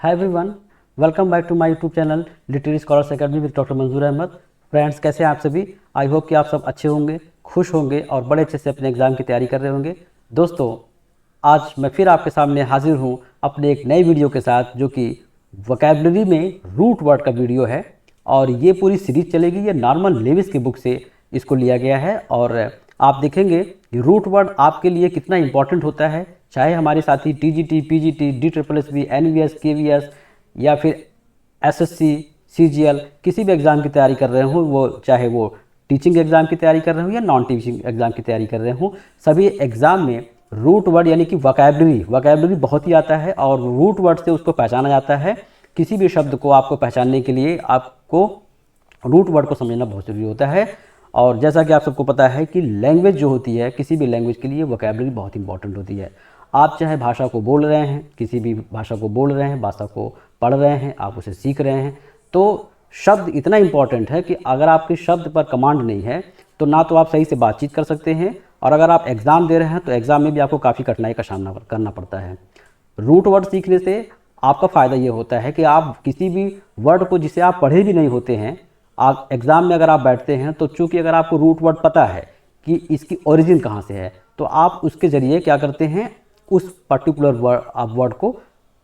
Hi everyone, welcome back to my YouTube channel literary scholars academy with doctor Manzoor Ahmad. Friends, कैसे हैं आप सभी? I hope कि आप सब अच्छे होंगे, खुश होंगे और बड़े अच्छे से अपने एग्ज़ाम की तैयारी कर रहे होंगे। दोस्तों, आज मैं फिर आपके सामने हाजिर हूँ अपने एक नई वीडियो के साथ, जो कि वोकैबुलरी में रूट वर्ड का वीडियो है। और ये पूरी सीरीज चलेगी, ये नॉर्मन लेविस की बुक से इसको लिया गया है। और आप देखेंगे कि रूट वर्ड आपके लिए कितना इंपॉर्टेंट होता है, चाहे हमारे साथी TGT, PGT, DSSS, NVS, KVS या फिर एसएससी, सीजीएल किसी भी एग्ज़ाम की तैयारी कर रहे हों, वो चाहे वो टीचिंग एग्ज़ाम की तैयारी कर रहे हो या नॉन टीचिंग एग्ज़ाम की तैयारी कर रहे हों, सभी एग्ज़ाम में रूट वर्ड यानी कि वोकैबुलरी बहुत ही आता है और रूट वर्ड से उसको पहचाना जाता है। किसी भी शब्द को आपको पहचानने के लिए आपको रूट वर्ड को समझना बहुत ज़रूरी होता है। और जैसा कि आप सबको पता है कि लैंग्वेज जो होती है, किसी भी लैंग्वेज के लिए वोकैबुलरी बहुत इंपॉर्टेंट होती है। आप चाहे भाषा को बोल रहे हैं, किसी भी भाषा को बोल रहे हैं, भाषा को पढ़ रहे हैं, आप उसे सीख रहे हैं, तो शब्द इतना इंपॉर्टेंट है कि अगर आपके शब्द पर कमांड नहीं है तो ना तो आप सही से बातचीत कर सकते हैं, और अगर आप एग्ज़ाम दे रहे हैं तो एग्ज़ाम में भी आपको काफ़ी कठिनाई का सामना करना पड़ता है। रूट वर्ड सीखने से आपका फ़ायदा ये होता है कि आप किसी भी वर्ड को जिसे आप पढ़े भी नहीं होते हैं, आप एग्ज़ाम में अगर आप बैठते हैं तो चूँकि अगर आपको रूट वर्ड पता है कि इसकी ओरिजिन कहाँ से है, तो आप उसके ज़रिए क्या करते हैं, उस पर्टिकुलर वर्ड को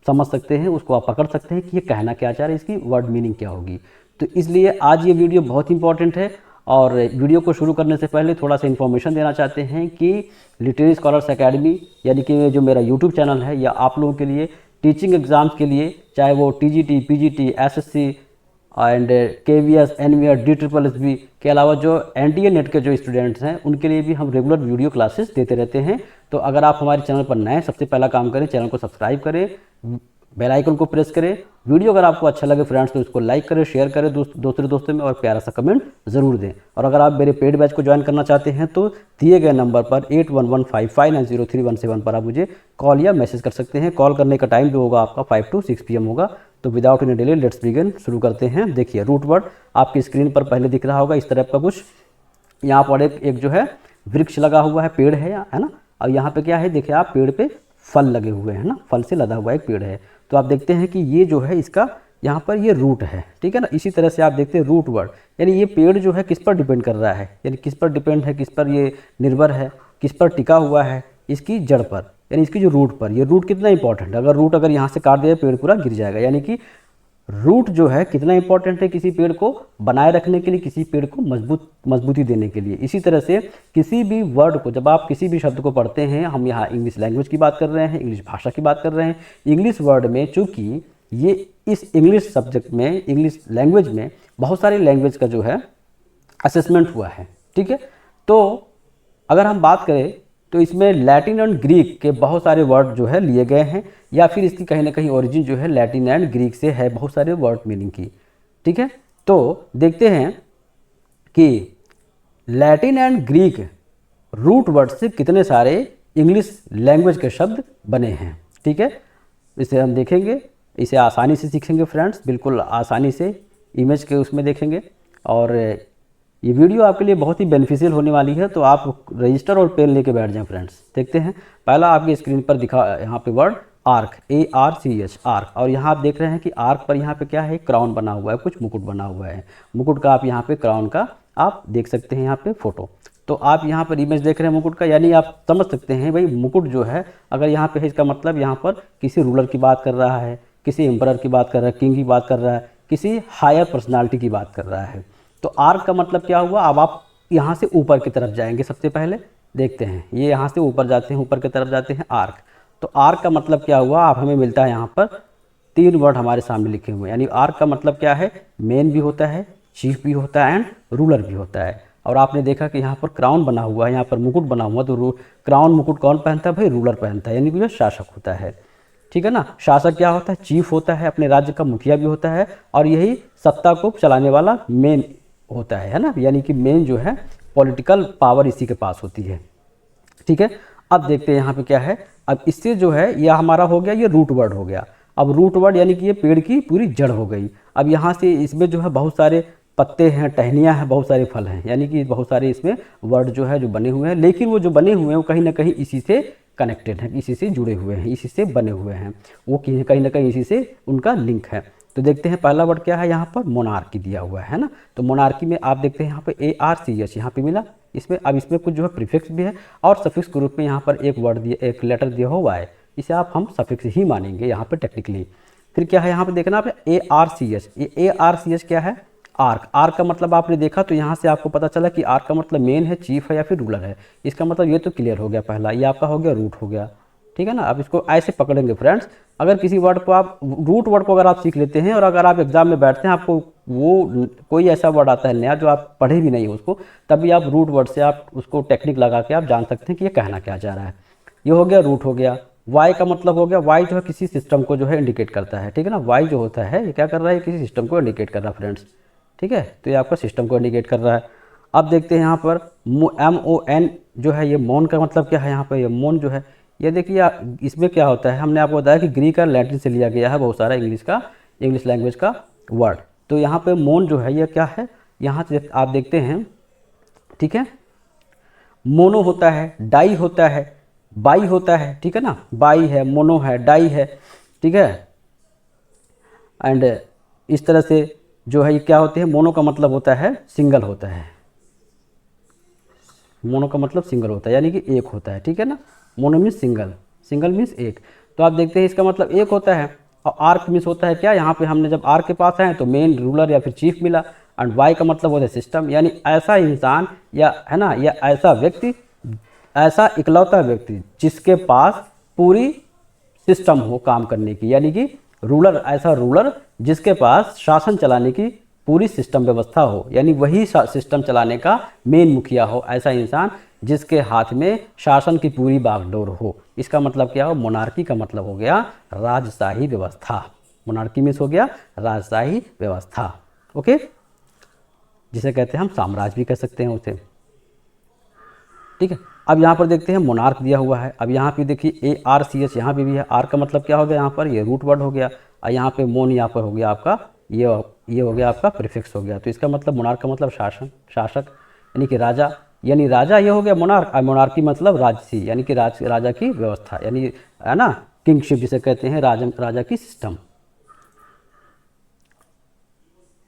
समझ सकते हैं, उसको आप पकड़ सकते हैं कि ये कहना क्या चाह रहा है, इसकी वर्ड मीनिंग क्या होगी। तो इसलिए आज ये वीडियो बहुत इंपॉर्टेंट है। और वीडियो को शुरू करने से पहले थोड़ा सा इन्फॉर्मेशन देना चाहते हैं कि लिटरेरी स्कॉलर्स एकेडमी यानी कि जो मेरा यूट्यूब चैनल है, या आप लोगों के लिए टीचिंग एग्ज़ाम्स के लिए, चाहे वो TGT, PGT, SSC and KVS, NVS, DSSS के अलावा जो एनटीए नेट के जो स्टूडेंट्स हैं, उनके लिए भी हम रेगुलर वीडियो क्लासेस देते रहते हैं। तो अगर आप हमारे चैनल पर नए हैं, सबसे पहला काम करें, चैनल को सब्सक्राइब करें, बेल आइकन को प्रेस करें। वीडियो अगर आपको अच्छा लगे फ्रेंड्स तो इसको लाइक करें, शेयर करें दूसरे दोस्तों में, और प्यारा सा कमेंट ज़रूर दें। और अगर आप मेरे पेड बैच को ज्वाइन करना चाहते हैं तो दिए गए नंबर पर 8115590317 पर आप मुझे कॉल या मैसेज कर सकते हैं। कॉल करने का टाइम जो होगा आपका 5 to 6 PM होगा। तो without any delay let's begin, शुरू करते हैं। देखिए, रूट वर्ड आपकी स्क्रीन पर पहले दिख रहा होगा इस तरह का कुछ। यहाँ पर एक जो है वृक्ष लगा हुआ है, पेड़ है ना। और यहाँ पे क्या है, देखिए आप, पेड़ पे फल लगे हुए हैं ना, फल से लदा हुआ एक पेड़ है। तो आप देखते हैं कि ये जो है इसका यहाँ पर ये रूट है, ठीक है ना। इसी तरह से आप देखते हैं रूट वर्ड यानी ये पेड़ जो है किस पर डिपेंड कर रहा है, यानी किस पर डिपेंड है, किस पर ये निर्भर है, किस पर टिका हुआ है, इसकी जड़ पर, यानी इसकी जो रूट पर। ये रूट कितना इंपॉर्टेंट है, अगर रूट अगर यहाँ से काट दिया पेड़ पूरा गिर जाएगा। यानी कि रूट जो है कितना इंपॉर्टेंट है किसी पेड़ को बनाए रखने के लिए, किसी पेड़ को मजबूती देने के लिए। इसी तरह से किसी भी वर्ड को, जब आप किसी भी शब्द को पढ़ते हैं, हम यहाँ इंग्लिश लैंग्वेज की बात कर रहे हैं, इंग्लिश भाषा की बात कर रहे हैं। इंग्लिश वर्ड में चूँकि ये इस इंग्लिश सब्जेक्ट में, इंग्लिश लैंग्वेज में बहुत सारी लैंग्वेज का जो है असेसमेंट हुआ है, ठीक है। तो अगर हम बात करें तो इसमें लैटिन एंड ग्रीक के बहुत सारे वर्ड जो है लिए गए हैं, या फिर इसकी कहीं ना कहीं ओरिजिन जो है लैटिन एंड ग्रीक से है, बहुत सारे वर्ड मीनिंग की, ठीक है। तो देखते हैं कि Latin and Greek root word से कितने सारे इंग्लिश लैंग्वेज के शब्द बने हैं, ठीक है। इसे हम देखेंगे, इसे आसानी से सीखेंगे फ्रेंड्स, बिल्कुल आसानी से इमेज के उसमें देखेंगे। और ये वीडियो आपके लिए बहुत ही बेनिफिशियल होने वाली है, तो आप रजिस्टर और पेन लेके बैठ जाएं फ्रेंड्स। देखते हैं, पहला आपकी स्क्रीन पर दिखा यहाँ पे वर्ड आर्क, ARCH, आर्क। और यहाँ आप देख रहे हैं कि आर्क पर यहाँ पे क्या है, क्राउन बना हुआ है, कुछ मुकुट बना हुआ है। मुकुट का आप यहाँ पे, क्राउन का आप देख सकते हैं यहाँ पे फोटो। तो आप यहाँ पर इमेज देख रहे हैं मुकुट का, यानी आप समझ सकते हैं भाई मुकुट जो है अगर यहाँ पे है, इसका मतलब यहाँ पर किसी रूलर की बात कर रहा है, किसी एम्परर की बात कर रहा है, किंग की बात कर रहा है, किसी हायर पर्सनालिटी की बात कर रहा है। तो आर्क का मतलब क्या हुआ, अब आप यहाँ से ऊपर की तरफ जाएंगे। सबसे पहले देखते हैं, ये यहाँ से ऊपर जाते हैं, ऊपर की तरफ जाते हैं, आर्क। तो आर्क का मतलब क्या हुआ, आप हमें मिलता है यहाँ पर 3 वर्ड हमारे सामने लिखे हुए हैं। यानी आर्क का मतलब क्या है, मेन भी होता है, चीफ भी होता है, एंड रूलर भी होता है। और आपने देखा कि यहाँ पर क्राउन बना हुआ है, यहाँ पर मुकुट बना हुआ, तो क्राउन मुकुट कौन पहनता है भाई, रूलर पहनता है, यानी कि जो शासक होता है, ठीक है ना। शासक क्या होता है, चीफ होता है, अपने राज्य का मुखिया भी होता है, और यही सत्ता को चलाने वाला मेन होता है ना। यानी कि मेन जो है पॉलिटिकल पावर इसी के पास होती है, ठीक है। अब देखते हैं यहाँ पे क्या है। अब इससे जो है यह हमारा हो गया, ये रूट वर्ड हो गया। अब रूट वर्ड यानी कि ये पेड़ की पूरी जड़ हो गई। अब यहाँ से इसमें जो है बहुत सारे पत्ते हैं, टहनियाँ हैं, बहुत सारे फल हैं, यानी कि बहुत सारे इसमें वर्ड जो है जो बने हुए हैं, लेकिन वो जो बने हुए हैं वो कहीं ना कहीं इसी से कनेक्टेड हैं, इसी से जुड़े हुए हैं, इसी से बने हुए हैं, वो कहीं ना कहीं इसी से उनका लिंक है। तो देखते हैं पहला वर्ड क्या है, यहाँ पर मोनार्की दिया हुआ है ना। तो मोनार्की में आप देखते हैं यहाँ पे ARCH यहाँ पे मिला इसमें। अब इसमें कुछ जो है प्रीफिक्स भी है और सफिक्स के रूप में यहाँ पर एक वर्ड दिया, एक लेटर दिया हुआ है, इसे आप हम सफिक्स ही मानेंगे यहाँ पे टेक्निकली। फिर क्या है यहाँ पे देखना आप ARCH, ये ARCH क्या है, आर्क। आर्क का मतलब आपने देखा तो यहाँ से आपको पता चला कि आर्क का मतलब मेन है, चीफ है या फिर रूलर है। इसका मतलब ये तो क्लियर हो गया पहला, ये आपका हो गया रूट हो गया, ठीक है ना। अब इसको ऐसे पकड़ेंगे फ्रेंड्स, अगर किसी वर्ड को आप रूट वर्ड को अगर आप सीख लेते हैं और अगर आप एग्जाम में बैठते हैं, आपको वो कोई ऐसा वर्ड आता है नया जो आप पढ़े भी नहीं उसको, तभी आप रूट वर्ड से आप उसको टेक्निक लगा के आप जान सकते हैं कि ये कहना क्या चाह रहा है। ये हो गया रूट हो गया। वाई का मतलब हो गया, वाई जो है किसी सिस्टम को जो है इंडिकेट करता है, ठीक है ना। वाई जो होता है ये क्या कर रहा है, किसी सिस्टम को इंडिकेट कर रहा है फ्रेंड्स, ठीक है। तो ये आपका सिस्टम को इंडिकेट कर रहा है। अब देखते हैं यहाँ पर MON जो है, ये मोन का मतलब क्या है, यहाँ पर ये मोन जो है, ये देखिए इसमें क्या होता है, हमने आपको बताया कि ग्रीक और लैटिन से लिया गया है बहुत सारा इंग्लिश लैंग्वेज का वर्ड। तो यहाँ पे मोन जो है ये क्या है, यहाँ से आप देखते हैं, ठीक है। मोनो होता है, डाई होता है, बाई होता है, ठीक है ना। बाई है, मोनो है, डाई है, ठीक है। एंड इस तरह से जो है ये क्या होते हैं, मोनो का मतलब होता है सिंगल होता है, मोनो का मतलब सिंगल होता है यानी कि एक होता है, ठीक है ना। Mono means single, single means एक। तो आप देखते हैं इसका मतलब एक होता है। और आर्क मीन्स होता है क्या, यहाँ पे हमने जब आर्क के पास आए तो मेन, रूलर या फिर चीफ मिला। एंड वाई का मतलब होता है सिस्टम, यानी ऐसा इंसान या है ना, या ऐसा व्यक्ति, ऐसा इकलौता व्यक्ति जिसके पास पूरी सिस्टम हो काम करने की, यानी कि रूलर, ऐसा रूलर जिसके पास शासन चलाने की पूरी सिस्टम व्यवस्था हो, यानी वही सिस्टम चलाने का मेन मुखिया हो, ऐसा इंसान जिसके हाथ में शासन की पूरी बागडोर हो। इसका मतलब क्या हो, मोनार्की का मतलब हो गया राजशाही व्यवस्था। मोनार्की मीन्स हो गया राजशाही व्यवस्था, ओके, जिसे कहते हैं हम साम्राज्य भी कह सकते हैं उसे, ठीक है। अब यहाँ पर देखते हैं मोनार्क दिया हुआ है। अब यहाँ पे देखिए ARCH यहाँ पे भी है। आर का मतलब क्या हो गया, यहाँ पर ये रूट वर्ड हो गया, और यहाँ पे मोन यहाँ पर हो गया आपका ये हो गया आपका प्रीफिक्स हो गया। तो इसका मतलब मोनार्क का मतलब शासन, शासक यानी कि राजा, यानी राजा ये हो गया मोनार्क। और मोनार्की मतलब राजसी, यानी कि राजा की व्यवस्था, यानी है ना किंगशिप जिसे कहते हैं, राजा की सिस्टम।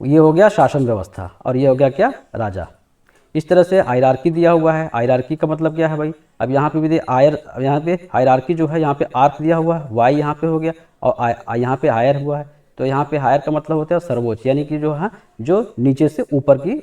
ये हो गया शासन व्यवस्था और ये हो गया क्या, राजा। इस तरह से हायरार्की दिया हुआ है। हायरार्की का मतलब क्या है भाई, अब यहाँ पे भी दे यहाँ पे हायरार्की जो है, यहाँ पे आर्क दिया हुआ है, वाई यहाँ पे हो गया और यहाँ पे हायर हुआ है। तो यहाँ पे हायर का मतलब होता है सर्वोच्च, यानी कि जो है जो नीचे से ऊपर की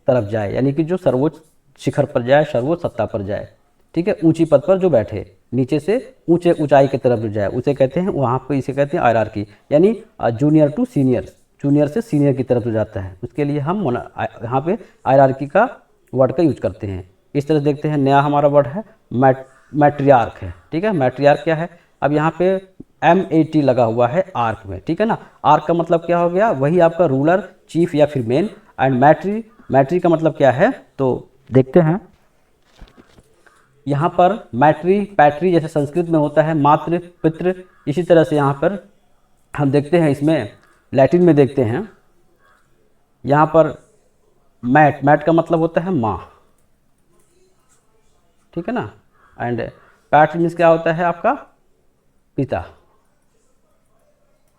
तरफ जाए, यानी कि जो सर्वोच्च शिखर पर जाए, सर्वोच्च सत्ता पर जाए, ठीक है, ऊंची पद पर जो बैठे, नीचे से ऊंचाई की तरफ जो जाए, उसे कहते हैं, वहाँ पे इसे कहते हैं हायरार्की, यानी जूनियर टू सीनियर, जूनियर से सीनियर की तरफ जो जाता है, उसके लिए हम यहाँ पे हायरार्की का वर्ड का यूज करते हैं। इस तरह से देखते हैं नया हमारा वर्ड है मैट्रियार्क है, ठीक है। मैट्रियार्क क्या है, अब यहाँ पे MAT लगा हुआ है आर्क में, ठीक है ना। आर्क का मतलब क्या हो गया, वही आपका रूलर, चीफ या फिर मेन। एंड मैट्री का मतलब क्या है, तो देखते हैं यहाँ पर मैट्री, पैट्री जैसे संस्कृत में होता है मातृ, पितृ, इसी तरह से यहाँ पर हम देखते हैं, इसमें लैटिन में देखते हैं, यहाँ पर मैट का मतलब होता है माँ, ठीक है ना। एंड पैट मीन्स क्या होता है आपका पिता,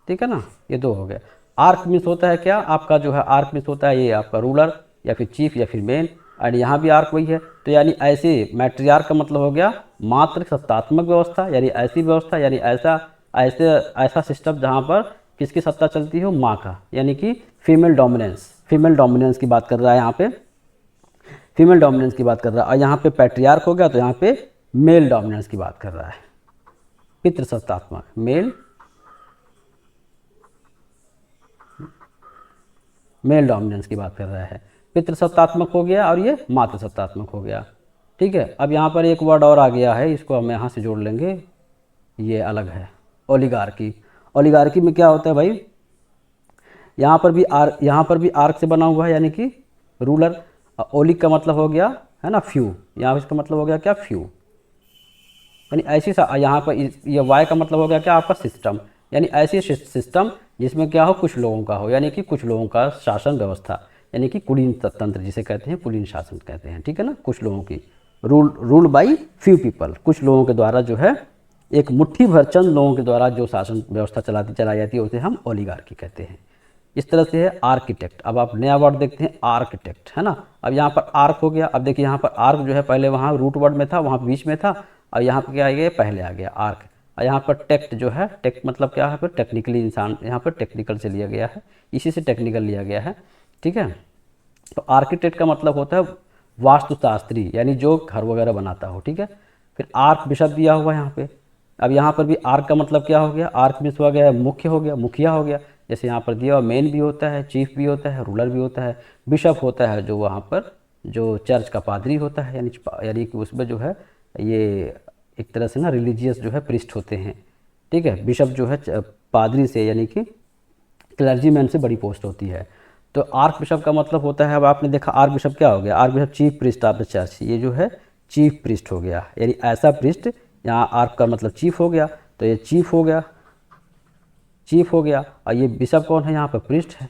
ठीक है ना। ये दो हो गए। आर्क मीन्स होता है क्या आपका, जो है आर्क मीन्स होता है ये आपका रूलर या फिर चीफ या फिर मेन। एंड यहाँ भी आर्क वही है। तो यानी ऐसे मैट्रियार्क का मतलब हो गया मातृ सत्तात्मक व्यवस्था, यानी ऐसी व्यवस्था, यानी ऐसा सिस्टम जहाँ पर किसकी सत्ता चलती हो, माँ का, यानी कि फीमेल डोमिनेंस की बात कर रहा है यहाँ पे, फीमेल डोमिनेंस की बात कर रहा है। और यहाँ पे पैट्रियार्क हो गया तो यहाँ पे मेल डोमिनेंस की बात कर रहा है, पितृसत्तात्मक, मेल डोमिनेंस की बात कर रहा है। पितृसत्तात्मक हो गया और ये मातृसत्तात्मक हो गया, ठीक है। अब यहाँ पर एक वर्ड और आ गया है, इसको हम यहाँ से जोड़ लेंगे, ये अलग है, ओलिगार्की। ओलिगार्की में क्या होता है भाई, यहाँ पर भी आर्क से बना हुआ है, यानी कि रूलर। ओलिक का मतलब हो गया है ना फ्यू, यहाँ इसका मतलब हो गया क्या, फ्यू, यानी ऐसी यहाँ पर ये वाई का मतलब हो गया क्या आपका सिस्टम, यानी ऐसी सिस्टम जिसमें क्या हो, कुछ लोगों का हो, यानी कि कुछ लोगों का शासन व्यवस्था, यानी कि कुलीन तंत्र जिसे कहते हैं, कुलीन शासन कहते हैं, ठीक है ना। कुछ लोगों की रूल बाई फ्यू पीपल, कुछ लोगों के द्वारा जो है, एक मुट्ठी भर चंद लोगों के द्वारा जो शासन व्यवस्था चलाई जाती है उसे हम ओलिगार्की कहते हैं। इस तरह से है आर्किटेक्ट। अब आप नया वर्ड देखते हैं आर्किटेक्ट, है ना। अब यहाँ पर आर्क हो गया। अब देखिए यहाँ पर आर्क जो है पहले वहाँ रूट वर्ड में था, वहाँ बीच में था, और यहाँ पर क्या आ गया, पहले आ गया आर्क। और यहाँ पर टेक्ट जो है, टेक्ट मतलब क्या है, फिर टेक्निकली इंसान, यहाँ पर टेक्निकल से लिया गया है, इसी से टेक्निकल लिया गया है, ठीक है। तो आर्किटेक्ट का मतलब होता है वास्तुशास्त्री, यानी जो घर वगैरह बनाता हो, ठीक है। फिर आर्क बिशप दिया हुआ है यहाँ पे। अब यहाँ पर भी आर्क का मतलब क्या हो गया, आर्क मीन्स हो गया मुख्य, हो गया मुखिया हो गया। जैसे यहाँ पर दिया हुआ मेन भी होता है, चीफ भी होता है, रूलर भी होता है। बिशप होता है जो वहाँ पर जो चर्च का पादरी होता है, यानी कि उसमें जो है ये एक तरह से ना रिलीजियस जो है प्रिस्ट होते हैं, ठीक है। बिशप जो है पादरी से यानी कि क्लर्जीमैन से बड़ी पोस्ट होती है। तो आर्क बिशप का मतलब होता है, अब आपने देखा आर्क बिशप क्या हो गया, arc bishop chief priest of the church, ये जो है चीफ प्रिस्ट हो गया, यानी ऐसा प्रिस्ट, यहाँ आर्क का मतलब चीफ हो गया, तो ये चीफ हो गया, चीफ हो गया। और ये बिशप कौन है, यहाँ पर प्रिस्ट है,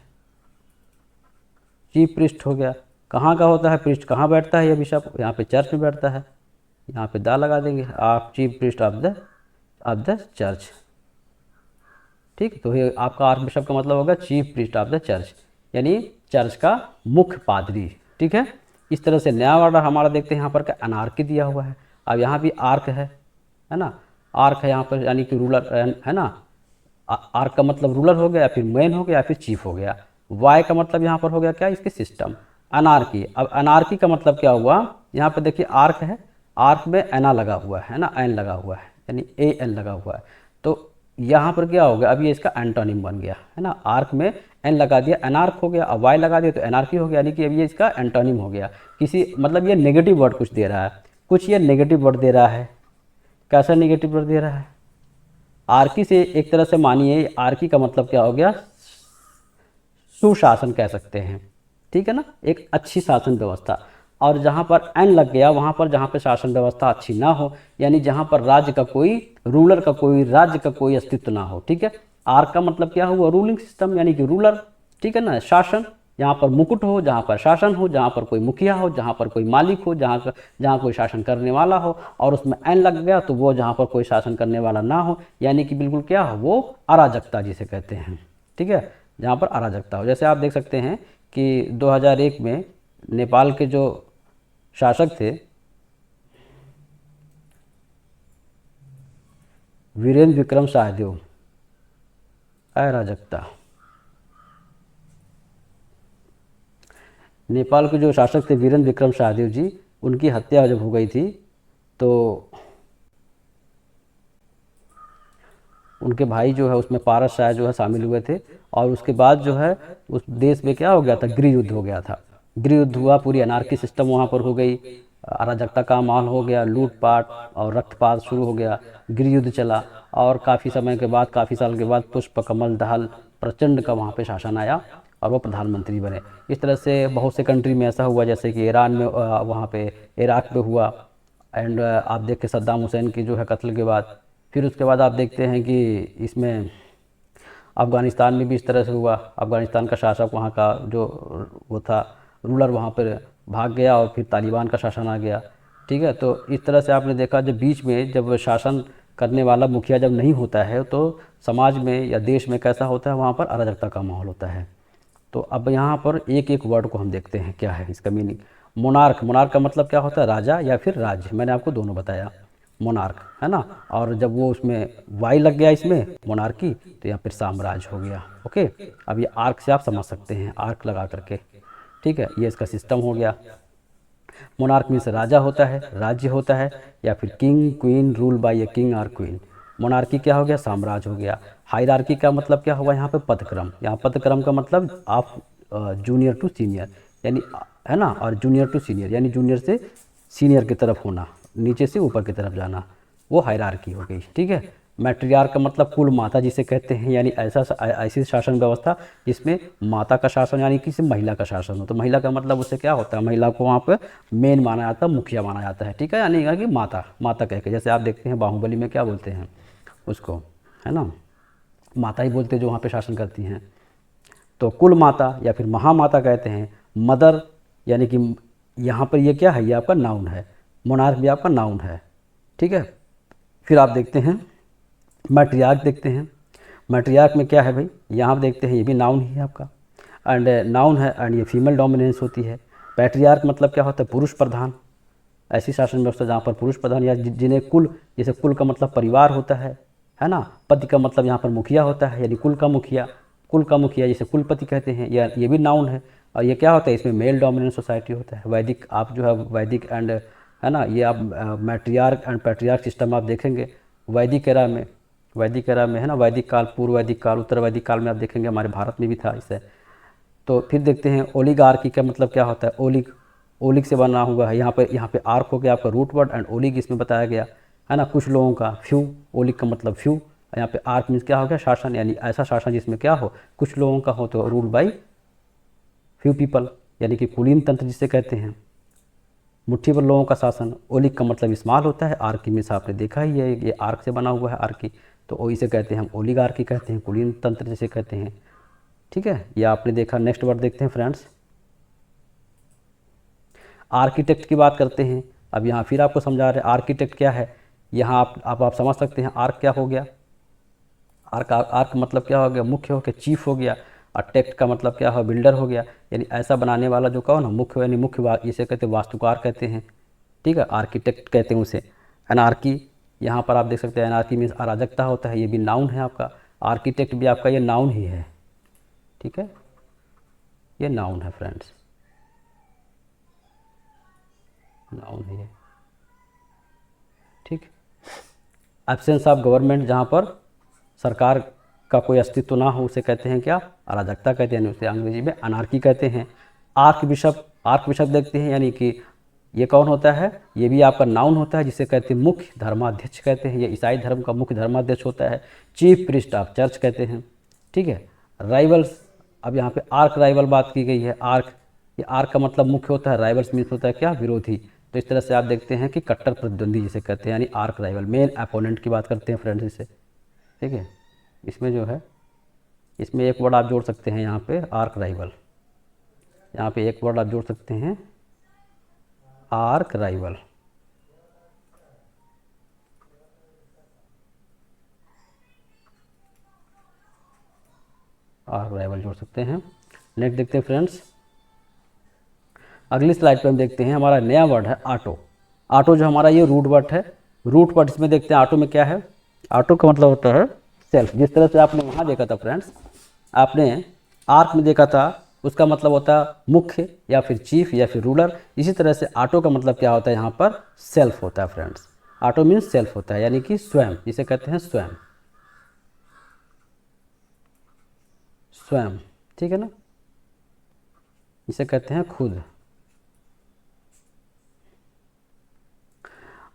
चीफ प्रिस्ट हो गया। कहाँ का होता है प्रिस्ट, कहाँ बैठता है ये बिशप, यहाँ पे चर्च में बैठता है, यहाँ पे दा लगा देंगे, आप chief priest of the church, ठीक। तो ये आपका आर्क बिशप का मतलब होगा chief priest of the church, यानी चर्च का मुख्य पादरी, ठीक है। इस तरह से नया ऑर्डर हमारा देखते हैं यहाँ पर का अनार्की दिया हुआ है। अब यहाँ भी आर्क है ना, आर्क है यहाँ पर, यानी कि रूलर है ना। आर्क का मतलब रूलर हो गया, या फिर मेन हो गया, या फिर चीफ हो गया। वाई का मतलब यहाँ पर हो गया क्या, इसके सिस्टम, अनार्की। अब अनार्की का मतलब क्या हुआ, यहाँ पर देखिए आर्क है, आर्क में एना लगा हुआ है ना, एन लगा हुआ है, यानी ए एन लगा हुआ है। तो यहाँ पर क्या हो गया, अब ये इसका एंटोनिम बन गया, है ना। आर्क में एन लगा दिया, एनार्क हो गया, अब वाई लगा दिया तो एनार्की हो गया, यानी कि अब ये इसका एंटोनिम हो गया। किसी मतलब ये नेगेटिव वर्ड कुछ दे रहा है, कुछ ये नेगेटिव वर्ड दे रहा है। कैसा नेगेटिव वर्ड दे रहा है, आर्की से एक तरह से मानिए, आर्की का मतलब क्या हो गया, सुशासन कह सकते हैं, ठीक है ना, एक अच्छी शासन व्यवस्था। और जहाँ पर एन लग गया, वहाँ पर जहाँ पर शासन व्यवस्था अच्छी ना हो, यानी जहाँ पर राज्य का कोई रूलर का कोई राज्य का कोई अस्तित्व ना हो, ठीक है। आर्क का मतलब क्या हुआ, रूलिंग सिस्टम, यानी कि रूलर, ठीक है ना, शासन। जहाँ पर मुकुट हो, जहाँ पर शासन हो, जहाँ पर कोई मुखिया हो, जहाँ पर कोई मालिक हो, जहाँ कोई शासन करने वाला हो, और उसमें एन लग गया तो वो जहाँ पर कोई शासन करने वाला ना हो, यानी कि बिल्कुल क्या हो, वो अराजकता जिसे कहते हैं, ठीक है, जहाँ पर अराजकता हो। जैसे आप देख सकते हैं कि 2001 में नेपाल के जो शासक थे वीरेंद्र विक्रम शाहदेव, अराजकता। नेपाल के जो शासक थे वीरेंद्र विक्रम शाहदेव जी, उनकी हत्या जब हो गई थी तो उनके भाई जो है उसमें पारस शाह जो है शामिल हुए थे। और उसके बाद जो है उस देश में क्या हो गया था, गृह युद्ध हो गया था। गृह युद्ध हुआ, पूरी अनार्की सिस्टम वहाँ पर हो गई, अराजकता का माहौल हो गया, लूटपाट और रक्तपात शुरू हो गया, गृह युद्ध चला। और काफ़ी समय के बाद, काफ़ी साल के बाद पुष्प कमल दहल प्रचंड का वहाँ पे शासन आया और वो प्रधानमंत्री बने। इस तरह से बहुत से कंट्री में ऐसा हुआ, जैसे कि ईरान में, वहाँ पे इराक में हुआ। एंड आप देख के सद्दाम हुसैन की जो है कत्ल के बाद, फिर उसके बाद आप देखते हैं कि इसमें अफ़गानिस्तान में भी इस तरह से हुआ। अफ़गानिस्तान का शासक, वहाँ का जो वो था रूलर, वहाँ पर भाग गया और फिर तालिबान का शासन आ गया, ठीक है। तो इस तरह से आपने देखा, जब बीच में जब शासन करने वाला मुखिया जब नहीं होता है तो समाज में या देश में कैसा होता है, वहाँ पर अराजकता का माहौल होता है। तो अब यहाँ पर एक एक वर्ड को हम देखते हैं क्या है इसका मीनिंग। मोनार्क, मोनार्क का मतलब क्या होता है, राजा या फिर राज्य, मैंने आपको दोनों बताया, मोनार्क, है ना। और जब वो उसमें वाई लग गया इसमें मोनार्की, तो यहाँ फिर साम्राज्य हो गया। ओके, अब ये आर्क से आप समझ सकते हैं, आर्क लगा करके, ठीक है। ये इसका सिस्टम हो गया। मोनार्क मीन्स राजा होता है, राज्य होता है, या फिर king queen rule by a king और क्वीन। मोनार्की क्या हो गया, साम्राज्य हो गया। हायरार्की का मतलब क्या हुआ, यहाँ पे पदक्रम। यहाँ पदक्रम का मतलब आप जूनियर टू सीनियर, यानी, है ना, और जूनियर टू सीनियर, यानी जूनियर से सीनियर की तरफ होना, नीचे से ऊपर की तरफ जाना, वो हायरार्की हो गई, ठीक है। मैट्रियार्क का मतलब कुल माता जिसे कहते हैं, यानी ऐसी शासन व्यवस्था जिसमें माता का शासन, यानी किसी महिला का शासन हो। तो महिला का मतलब उससे क्या होता है, महिला को वहाँ पे मेन माना जाता है, मुखिया माना जाता है, ठीक है, यानी कि माता, माता कह के, जैसे आप देखते हैं बाहुबली में क्या बोलते हैं उसको, है ना, माता ही बोलते हैं जो वहाँ पे शासन करती हैं। तो कुल माता या फिर महामाता कहते हैं। मदर यानी कि यहाँ पर ये क्या है, ये आपका नाउन है। मोनार्क भी आपका नाउन है, ठीक है। फिर आप देखते हैं मैट्रियार्क देखते हैं। मैट्रियार्क में क्या है भाई, यहाँ देखते हैं ये भी नाउन ही है आपका, एंड नाउन है एंड ये फीमेल डोमिनेंस होती है। पैट्रियार्क मतलब क्या होता है, पुरुष प्रधान। ऐसी शासन व्यवस्था जहाँ पर पुरुष प्रधान या जिन्हें कुल, जैसे कुल का मतलब परिवार होता है ना। पति का मतलब यहाँ पर मुखिया होता है, यानी कुल का मुखिया। कुल का मुखिया जिसे कुलपति कहते हैं, या ये भी नाउन है। और ये क्या होता है, इसमें मेल डोमिनेंट सोसाइटी होता है। वैदिक आप जो है वैदिक एंड है ना, ये आप मैट्रियार्क एंड पैट्रियार्क सिस्टम आप देखेंगे वैदिक एरा में। वैदिक एरा में है ना, वैदिक काल, पूर्व वैदिक काल, उत्तर वैदिक काल में आप देखेंगे, हमारे भारत में भी था इससे। तो फिर देखते हैं ओलिगार्की का मतलब क्या होता है। ओलिग, ओलिग से बना हुआ है। यहाँ पे आर्क हो गया आपका रूट वर्ड, एंड ओलिग इसमें बताया गया है ना, कुछ लोगों का। फ्यू, ओलिग का मतलब फ्यू। यहाँ पे आर्क मीन्स क्या हो गया, शासन, यानी ऐसा शासन जिसमें क्या हो, कुछ लोगों का हो, तो रूल बाई फ्यू पीपल, यानी कि कुलीन तंत्र जिसे कहते हैं, मुट्ठी भर लोगों का शासन। ओलिग का मतलब स्मॉल होता है, आर्की मीन्स आपने देखा ही है, ये आर्क से बना हुआ है आर्की, तो ओ इसे कहते हैं हम ओलिगार्की कहते हैं, कुलीन तंत्र जिसे कहते हैं, ठीक है। या आपने देखा। नेक्स्ट वर्ड देखते हैं फ्रेंड्स, आर्किटेक्ट की बात करते हैं। अब यहाँ फिर आपको समझा रहे हैं आर्किटेक्ट क्या है। यहाँ आप समझ सकते हैं आर्क क्या हो गया। आर्क मतलब क्या हो गया, मुख्य हो गया, चीफ हो गया। और टेक्ट का मतलब क्या हो, बिल्डर हो गया, यानी ऐसा बनाने वाला जो कहो ना, मुख्य, यानी मुख्य, इसे कहते हैं वास्तुकार कहते हैं, ठीक है। आर्किटेक्ट कहते हैं उसे। एनार्की, यहाँ पर आप देख सकते हैं एनार्की मीन्स अराजकता होता है, ये भी नाउन है आपका। आर्किटेक्ट भी आपका ये नाउन ही है, ठीक है, ये नाउन है फ्रेंड्स, नाउन ही है, ठीक। एब्सेंस ऑफ गवर्नमेंट, जहाँ पर सरकार का कोई अस्तित्व ना हो, उसे कहते हैं क्या, अराजकता कहते हैं, उसे अंग्रेजी में अनार्की कहते हैं। आर्क बिशप, आर्क बिशप देखते हैं, यानी कि ये कौन होता है, ये भी आपका नाउन होता है, जिसे कहते हैं मुख्य धर्माध्यक्ष कहते हैं, ये ईसाई धर्म का मुख्य धर्माध्यक्ष होता है। चीफ प्रीस्ट ऑफ चर्च कहते हैं, ठीक है। राइवल्स, अब यहाँ पे आर्क राइवल बात की गई है। आर्क, ये आर्क का मतलब मुख्य होता है, राइवल्स मीन्स होता है क्या, विरोधी। तो इस तरह से आप देखते हैं कि कट्टर प्रतिद्वंदी जिसे कहते हैं, यानी आर्क राइवल, मेन अपोनेंट की बात करते हैं फ्रेंड्स इसे, ठीक है। इसमें जो है, इसमें एक वर्ड आप जोड़ सकते हैं यहाँ पे, आर्क राइवल। यहाँ पे एक वर्ड आप जोड़ सकते हैं, आर्क राइवल। आर्क राइवल जोड़ सकते हैं। नेक्स्ट देखते हैं फ्रेंड्स, अगली स्लाइड पे हम देखते हैं, हमारा नया वर्ड है ऑटो। ऑटो जो हमारा ये रूट वर्ड है, रूट वर्ड इसमें देखते हैं ऑटो में क्या है। ऑटो का मतलब होता है सेल्फ। जिस तरह से आपने वहाँ देखा था फ्रेंड्स, आपने आर्क में देखा था, उसका मतलब होता है मुख्य या फिर चीफ या फिर रूलर। इसी तरह से ऑटो का मतलब क्या होता है, यहाँ पर सेल्फ होता है फ्रेंड्स। ऑटो मीन्स सेल्फ होता है, यानी कि स्वयं, जिसे कहते हैं स्वयं, स्वयं, ठीक है ना, इसे कहते हैं खुद।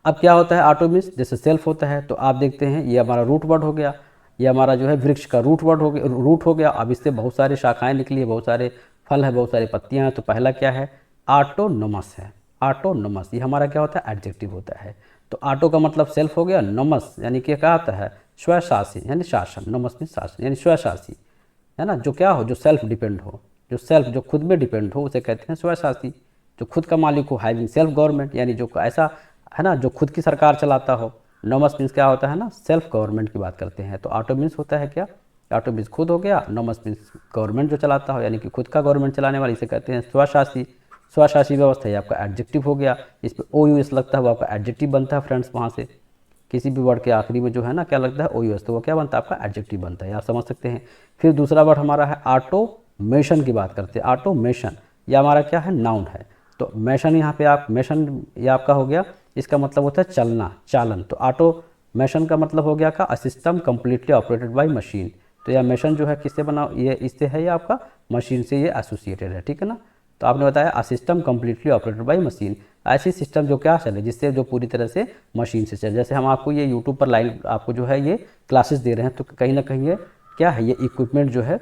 अब क्या होता है ऑटो मीन्स, जैसे सेल्फ होता है, तो आप देखते हैं ये हमारा रूट वर्ड हो गया, ये हमारा जो है वृक्ष का रूट वर्ड हो गया, रूट हो गया। अब इससे बहुत सारे शाखाएं निकली है, बहुत सारे फल है, बहुत सारी पत्तियां हैं। तो पहला क्या है, ऑटोनोमस है। ऑटोनोमस ये हमारा क्या होता है, एडजेक्टिव होता है। तो ऑटो का मतलब सेल्फ हो गया, नोमस यानी कि क्या होता है, स्वशासी, यानी शासन। नोमस में शासन यानी स्वशासी, है ना, जो क्या हो, जो सेल्फ डिपेंड हो, जो सेल्फ, जो खुद में डिपेंड हो, उसे कहते हैं स्वशासी। जो खुद का मालिक हो, हैविंग सेल्फ गवर्नमेंट, यानी जो ऐसा है ना, जो खुद की सरकार चलाता हो। नोमस मीन्स क्या होता है ना, सेल्फ गवर्नमेंट की बात करते हैं। तो ऑटो मीन्स होता है क्या, ऑटो मीन्स खुद हो गया, नोमस मीन्स गवर्नमेंट जो चलाता हो, यानी कि खुद का गवर्नमेंट चलाने वाले, इसे कहते हैं स्वशासी। स्वशासी व्यवस्था ये आपका एडजेक्टिव हो गया। इस पर ओ यू एस लगता है, वो आपका एडजेक्टिव बनता है फ्रेंड्स। वहाँ से किसी भी वर्ड के आखिरी में जो है ना क्या लगता है, ओ यू एस, तो वो क्या बनता है, आपका एडजेक्टिव बनता है, आप समझ सकते हैं। फिर दूसरा वर्ड हमारा है ऑटोमेशन की बात करते हैं। ऑटोमेशन ये हमारा क्या है, नाउन है। तो मेशन, यहाँ पे आप मेशन, ये आपका हो गया, इसका मतलब होता है चलना, चालन। तो ऑटोमेशन का मतलब हो गया का a system completely operated by machine. तो यह मेशन जो है किससे बना, ये इससे है, ये आपका मशीन से ये एसोसिएटेड है, ठीक है ना। तो आपने बताया a system completely operated by machine, ऐसी सिस्टम जो क्या चले, जिससे जो पूरी तरह से मशीन से चले। जैसे हम आपको ये यूट्यूब पर लाइव आपको जो है ये क्लासेस दे रहे हैं, तो कहीं ना कहीं ये क्या है, ये इक्विपमेंट जो है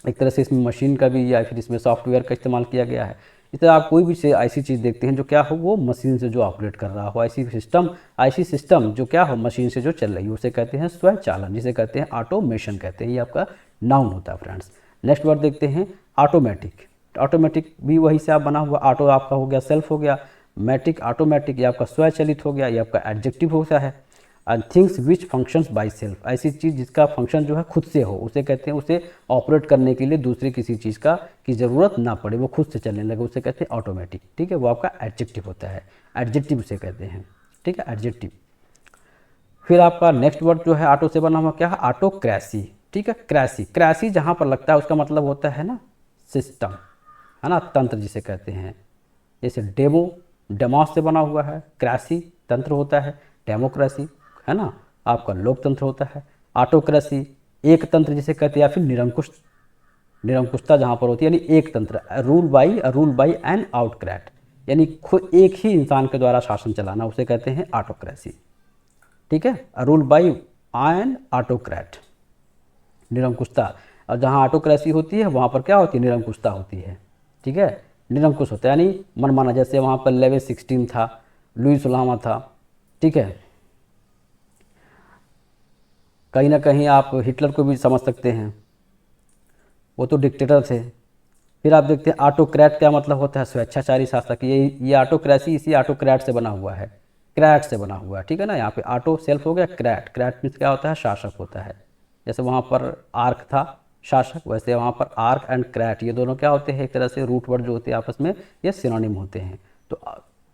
एक तरह से इसमें मशीन का भी या फिर इसमें सॉफ्टवेयर का इस्तेमाल किया गया है। इस तरह आप कोई भी से ऐसी चीज़ देखते हैं जो क्या हो, वो मशीन से जो ऑपरेट कर रहा हो, ऐसी सिस्टम जो क्या हो, मशीन से जो चल रही हो, उसे कहते हैं स्वचालन, जिसे कहते हैं ऑटोमेशन कहते हैं। ये आपका नाउन होता है फ्रेंड्स। नेक्स्ट वर्ड देखते हैं ऑटोमेटिक। ऑटोमेटिक भी वही से आप बना हुआ, ऑटो आपका हो गया सेल्फ हो गया, मैटिक ऑटोमेटिक ये आपका स्वचालित हो गया, ये आपका एडजेक्टिव होता है। And things which functions by self, ऐसी चीज़ जिसका फंक्शन जो है खुद से हो, उसे कहते हैं, उसे ऑपरेट करने के लिए दूसरे किसी चीज़ का की ज़रूरत ना पड़े, वो खुद से चलने लगे, उसे कहते हैं ऑटोमेटिक। ठीक है, वो आपका एडजेक्टिव होता है, एडजेक्टिव उसे कहते हैं। ठीक है, एडजेक्टिव। फिर आपका नेक्स्ट वर्ड जो है ऑटो से बना हुआ क्या है, ऑटोक्रेसी। ठीक है, क्रेसी, क्रेसी जहाँ पर लगता है उसका मतलब होता है ना सिस्टम, है ना, तंत्र जिसे कहते हैं। जैसे डेमो, डेमोस से बना हुआ है, क्रेसी तंत्र होता है, डेमोक्रेसी है ना आपका लोकतंत्र होता है। ऑटोक्रेसी एक तंत्र जिसे कहते हैं, या फिर निरंकुश, निरंकुशता जहाँ पर होती है, यानी एक तंत्र, रूल बाई एन आउटक्रैट, यानी खुद एक ही इंसान के द्वारा शासन चलाना, उसे कहते हैं ऑटोक्रेसी। ठीक है, रूल बाई एन ऑटोक्रैट, निरंकुशता। और जहाँ ऑटोक्रेसी होती है वहाँ पर क्या होती है, निरंकुशता होती है। ठीक है, निरंकुश होता है यानी मनमाना, जैसे वहाँ पर लेवे 16 था, लुई 16वां था। ठीक है, कहीं ना कहीं आप हिटलर को भी समझ सकते हैं, वो तो डिक्टेटर थे। फिर आप देखते हैं ऑटोक्रैट क्या मतलब होता है, स्वेच्छाचारी शासक। ये ऑटोक्रेसी इसी ऑटोक्रैट से बना हुआ है, क्रैट से बना हुआ है। ठीक है ना, यहाँ पे ऑटो सेल्फ हो गया, क्रैट, क्रैट मीन्स क्या होता है, शासक होता है। जैसे वहाँ पर आर्क था शासक, वैसे वहाँ पर आर्क एंड क्रैट ये दोनों क्या होते हैं, एक तरह से रूट वर्ड जो होते हैं आपस में, ये सिनोनिम होते हैं।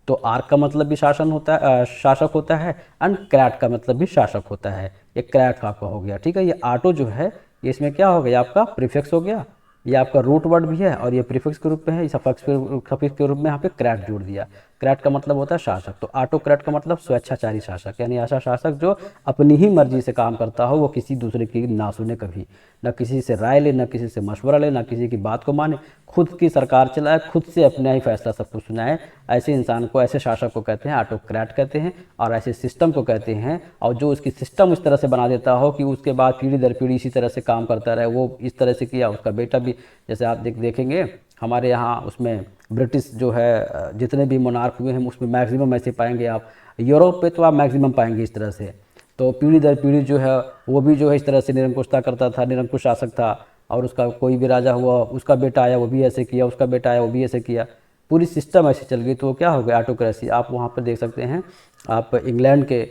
तो आर्क का मतलब भी शासन होता है, शासक होता है, एंड क्रैट का मतलब भी शासक होता है। ये क्रैट आपका हो गया। ठीक है, ये ऑटो जो है ये इसमें क्या हो गया, आपका प्रीफिक्स हो गया, ये आपका रूट वर्ड भी है और ये प्रीफिक्स के रूप में है, सफिक्स के रूप में यहाँ पे क्रैट जोड़ दिया। क्रैट का मतलब होता है शासक, तो ऑटोक्रैट का मतलब स्वेच्छाचारी शासक, यानी ऐसा शासक जो अपनी ही मर्जी से काम करता हो, वो किसी दूसरे की ना सुने कभी, ना किसी से राय ले, ना किसी से मशवरा ले, ना किसी की बात को माने, खुद की सरकार चलाए, खुद से अपना ही फैसला सब कुछ सुनाए। ऐसे इंसान को, ऐसे शासक को कहते हैं ऑटोक्रैट कहते हैं, और ऐसे सिस्टम को कहते हैं, और जो उसकी सिस्टम इस तरह से बना देता हो कि उसके बाद पीढ़ी दर पीढ़ी इसी तरह से काम करता रहे, वो इस तरह से किया, उसका बेटा भी, जैसे आप देखेंगे हमारे यहाँ उसमें ब्रिटिश जो है जितने भी मोनार्क हुए हैं उसमें मैक्सिमम ऐसे पाएंगे आप, यूरोप पे तो आप मैक्सिमम पाएंगे इस तरह से। तो पीढ़ी दर पीढ़ी जो है वो भी जो है इस तरह से निरंकुशता करता था, निरंकुश शासक था, और उसका कोई भी राजा हुआ, उसका बेटा आया वो भी ऐसे किया, उसका बेटा आया वो भी ऐसे किया, पूरी सिस्टम ऐसे चल गई, तो वो क्या हो गया, ऑटोक्रेसी। आप वहाँ पर देख सकते हैं, आप इंग्लैंड के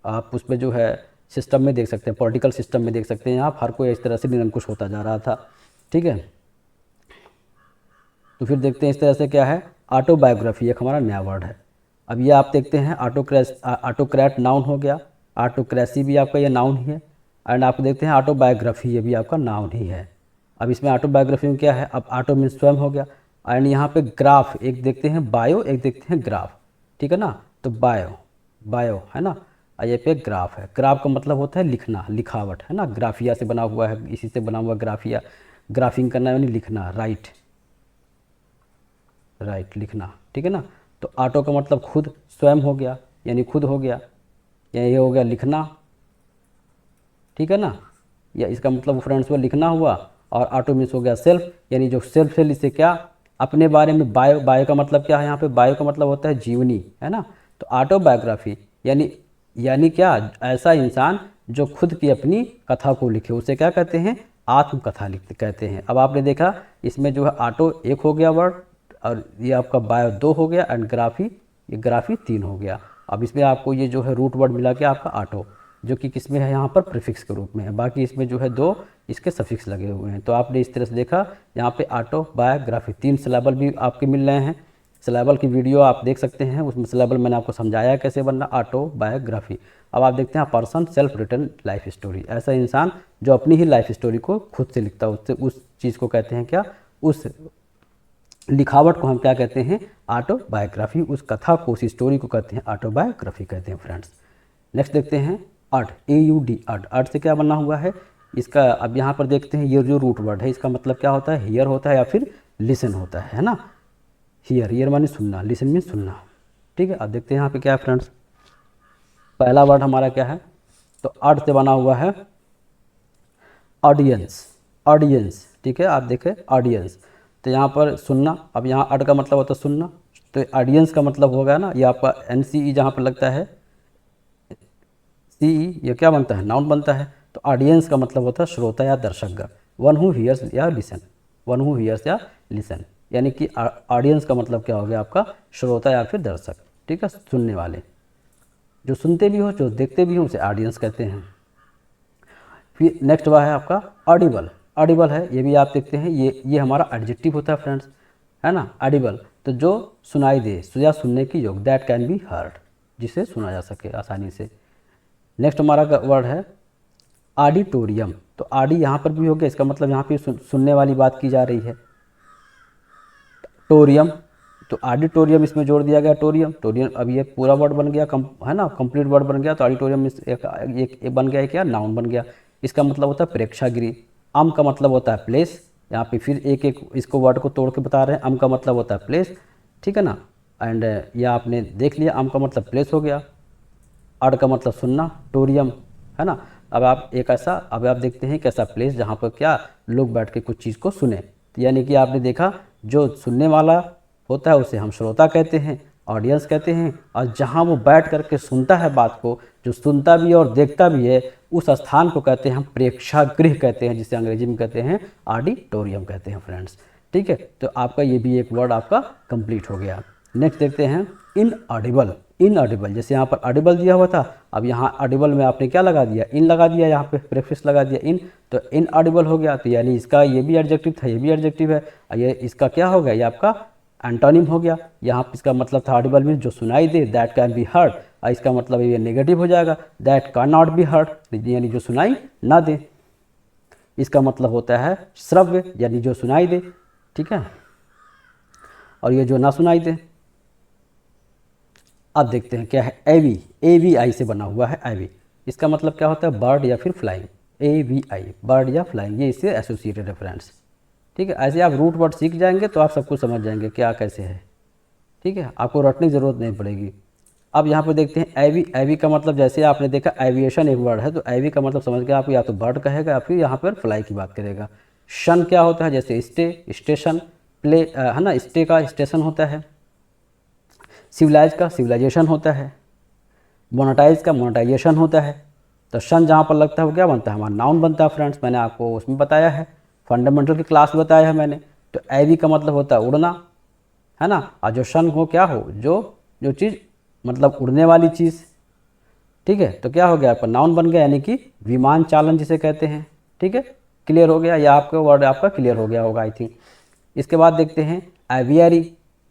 आप उसमें जो है सिस्टम में देख सकते हैं, पॉलिटिकल सिस्टम में देख सकते हैं आप, हर कोई इस तरह से निरंकुश होता जा रहा था। ठीक है, तो फिर देखते हैं इस तरह से क्या है, ऑटोबायोग्राफी एक हमारा नया वर्ड है। अब ये आप देखते हैं ऑटोक्रैट नाउन हो गया, ऑटोक्रेसी भी आपका ये नाउन ही है, एंड आप देखते हैं ऑटोबायोग्राफी ये भी आपका नाउन ही है। अब इसमें ऑटोबायोग्राफी में क्या है, अब ऑटो मीन्स स्वयं हो गया, एंड यहाँ पे ग्राफ एक देखते हैं बायो, एक देखते हैं ग्राफ। ठीक है ना, तो बायो, बायो है ना, और ये पे ग्राफ है, ग्राफ का मतलब होता है लिखना, लिखावट है ना, ग्राफिया से बना हुआ है, इसी से बना हुआ ग्राफिया, ग्राफिंग करना यानी लिखना, राइट, राइट लिखना। ठीक है ना, तो ऑटो का मतलब खुद, स्वयं हो गया यानी खुद हो गया, या ये हो गया लिखना। ठीक है ना, या इसका मतलब फ्रेंड्स वो लिखना हुआ, और ऑटो मीन्स हो गया सेल्फ, यानी जो सेल्फ है इससे क्या, अपने बारे में। बायो, बायो का मतलब क्या है यहाँ पे, बायो का मतलब होता है जीवनी, है ना, तो ऑटोबायोग्राफी यानी क्या, ऐसा इंसान जो खुद की अपनी कथा को लिखे, उसे क्या कहते हैं, आत्मकथा लिखते कहते हैं। अब आपने देखा इसमें जो है ऑटो एक हो गया वर्ड, और ये आपका बायो 2 हो गया, एंड ग्राफी, ये ग्राफी 3 हो गया। अब इसमें आपको ये जो है रूट वर्ड मिला के आपका ऑटो, जो कि किसमें है, यहाँ पर प्रीफिक्स के रूप में है, बाकी इसमें जो है 2 इसके सफिक्स लगे हुए हैं। तो आपने इस तरह से देखा यहाँ पे ऑटोबायोग्राफी, 3 सिलेबल भी आपके मिल रहे हैं। सिलेबल की वीडियो आप देख सकते हैं, उसमें सिलेबल मैंने आपको समझाया कैसे बनना, ऑटोबायोग्राफी। अब आप देखते हैं person self written life story, ऐसा इंसान जो अपनी ही लाइफ स्टोरी को खुद से लिखता है, उससे उस चीज़ को कहते हैं क्या, उस लिखावट को हम क्या कहते हैं, ऑटोबायोग्राफी, उस कथा को, उस स्टोरी को कहते हैं ऑटोबायोग्राफी कहते हैं फ्रेंड्स। नेक्स्ट देखते हैं अड, AUD, अड, अड से क्या बना हुआ है इसका। अब यहाँ पर देखते हैं ये जो रूट वर्ड है इसका मतलब क्या होता है, हियर होता है या फिर लिसन होता है ना, हियर, हियर माने सुनना, लिसन मीन सुनना। ठीक है, अब देखते हैं यहाँ पे क्या है फ्रेंड्स, पहला वर्ड हमारा क्या है, तो अड से बना हुआ है ऑडियंस, ऑडियंस। ठीक है, आप देखें ऑडियंस, तो यहाँ पर सुनना, अब यहाँ अड का मतलब होता है सुनना, तो ऑडियंस का मतलब होगा ना, ये आपका NCE जहाँ पर लगता है, CE ये क्या बनता है, नाउन बनता है, तो ऑडियंस का मतलब होता है श्रोता या दर्शकगण, वन हु हियर्स या लिसन, वन हु हियर्स या लिसन, यानी कि ऑडियंस का मतलब क्या हो गया आपका श्रोता या फिर दर्शक, ठीक है, सुनने वाले, जो सुनते भी हो जो देखते भी हो उसे ऑडियंस कहते हैं। फिर नेक्स्ट हुआ है आपका ऑडिबल। ऑडिबल है, ये भी आप देखते हैं, ये हमारा एडजेक्टिव होता है फ्रेंड्स, है ना, ऑडिबल, तो जो सुनाई दे या सुनने की योग्य, दैट कैन बी हर्ड, जिसे सुना जा सके आसानी से। नेक्स्ट हमारा वर्ड है ऑडिटोरियम। तो ऑडी यहाँ पर भी हो गया, इसका मतलब यहाँ पे सुनने वाली बात की जा रही है। टोरियम, तो ऑडिटोरियम इसमें जोड़ दिया गया, टोरियम, टोरियम, अब ये पूरा वर्ड बन गया, है ना, कंप्लीट वर्ड बन गया। तो ऑडिटोरियम में एक बन गया, क्या नाउन बन गया। इसका मतलब होता है प्रेक्षागृह। अम का मतलब होता है प्लेस, यहाँ पे फिर एक एक इसको वर्ड को तोड़ के बता रहे हैं। अम का मतलब होता है प्लेस, ठीक है ना, एंड यह आपने देख लिया, अम का मतलब प्लेस हो गया, अड का मतलब सुनना, टोरियम, है ना। अब आप देखते हैं कैसा प्लेस जहाँ पर क्या लोग बैठ के कुछ चीज़ को सुने, यानी कि आपने देखा जो सुनने वाला होता है उसे हम श्रोता कहते हैं, ऑडियंस कहते हैं, और जहाँ वो बैठ करके सुनता है बात को, जो सुनता भी है और देखता भी है, उस स्थान को कहते हैं हम प्रेक्षागृह कहते हैं, जिसे अंग्रेजी में कहते हैं ऑडिटोरियम कहते हैं फ्रेंड्स, ठीक है। तो आपका ये भी एक वर्ड आपका कंप्लीट हो गया। नेक्स्ट देखते हैं इनऑडिबल। इनऑडिबल, जैसे यहाँ पर ऑडिबल दिया हुआ था, अब यहाँ ऑडिबल में आपने क्या लगा दिया, इन लगा दिया, यहाँ पे प्रेफिक्स लगा दिया इन, तो इनऑडिबल हो गया। तो यानी इसका ये भी एडजेक्टिव था, ये भी एडजेक्टिव है, ये इसका क्या हो गया, ये आपका एंटोनिम हो गया। यहाँ पे इसका मतलब था ऑडिबल मीन्स जो सुनाई दे, दैट कैन बी हर्ड, और इसका मतलब ये नेगेटिव हो जाएगा, that can not be heard, यानी जो सुनाई ना दे। इसका मतलब होता है श्रव्य, यानी जो सुनाई दे, ठीक है, और ये जो ना सुनाई दे। अब देखते हैं क्या है एवी। AVI से बना हुआ है एवी, इसका मतलब क्या होता है बर्ड या फिर फ्लाइंग। AVI बर्ड या फ्लाइंग, ये इससे एसोसिएटेड है फ्रेंड्स, ठीक है। ऐसे आप रूट वर्ड सीख जाएंगे तो आप सब कुछ समझ जाएंगे क्या कैसे है, ठीक है, आपको रटने की ज़रूरत नहीं पड़ेगी। अब यहाँ पर देखते हैं एवी। एवी का मतलब जैसे आपने देखा एविएशन एक वर्ड है, तो एवी का मतलब समझ गया आप, या तो बर्ड कहेगा या फिर यहाँ पर फ्लाई की बात करेगा। शन क्या होता है, जैसे स्टे, स्टेशन, प्ले, है ना, स्टे का स्टेशन होता है, सिविलाइज का सिविलाइजेशन होता है, मोनेटाइज का मोनेटाइजेशन होता है। तो शन जहाँ पर लगता है वो क्या बनता है, हमारा नाउन बनता है फ्रेंड्स, मैंने आपको उसमें बताया है, फंडामेंटल की क्लास में बताया है मैंने। तो एवी का मतलब होता है उड़ना, है ना, और जो शन हो क्या हो, जो चीज़ मतलब उड़ने वाली चीज़, ठीक है। तो क्या हो गया आपका नाउन बन गया, यानी कि विमान चालन जिसे कहते हैं, ठीक है। क्लियर हो गया, या आपका वर्ड आपका क्लियर हो गया होगा आई थिंक। इसके बाद देखते हैं एवियरी,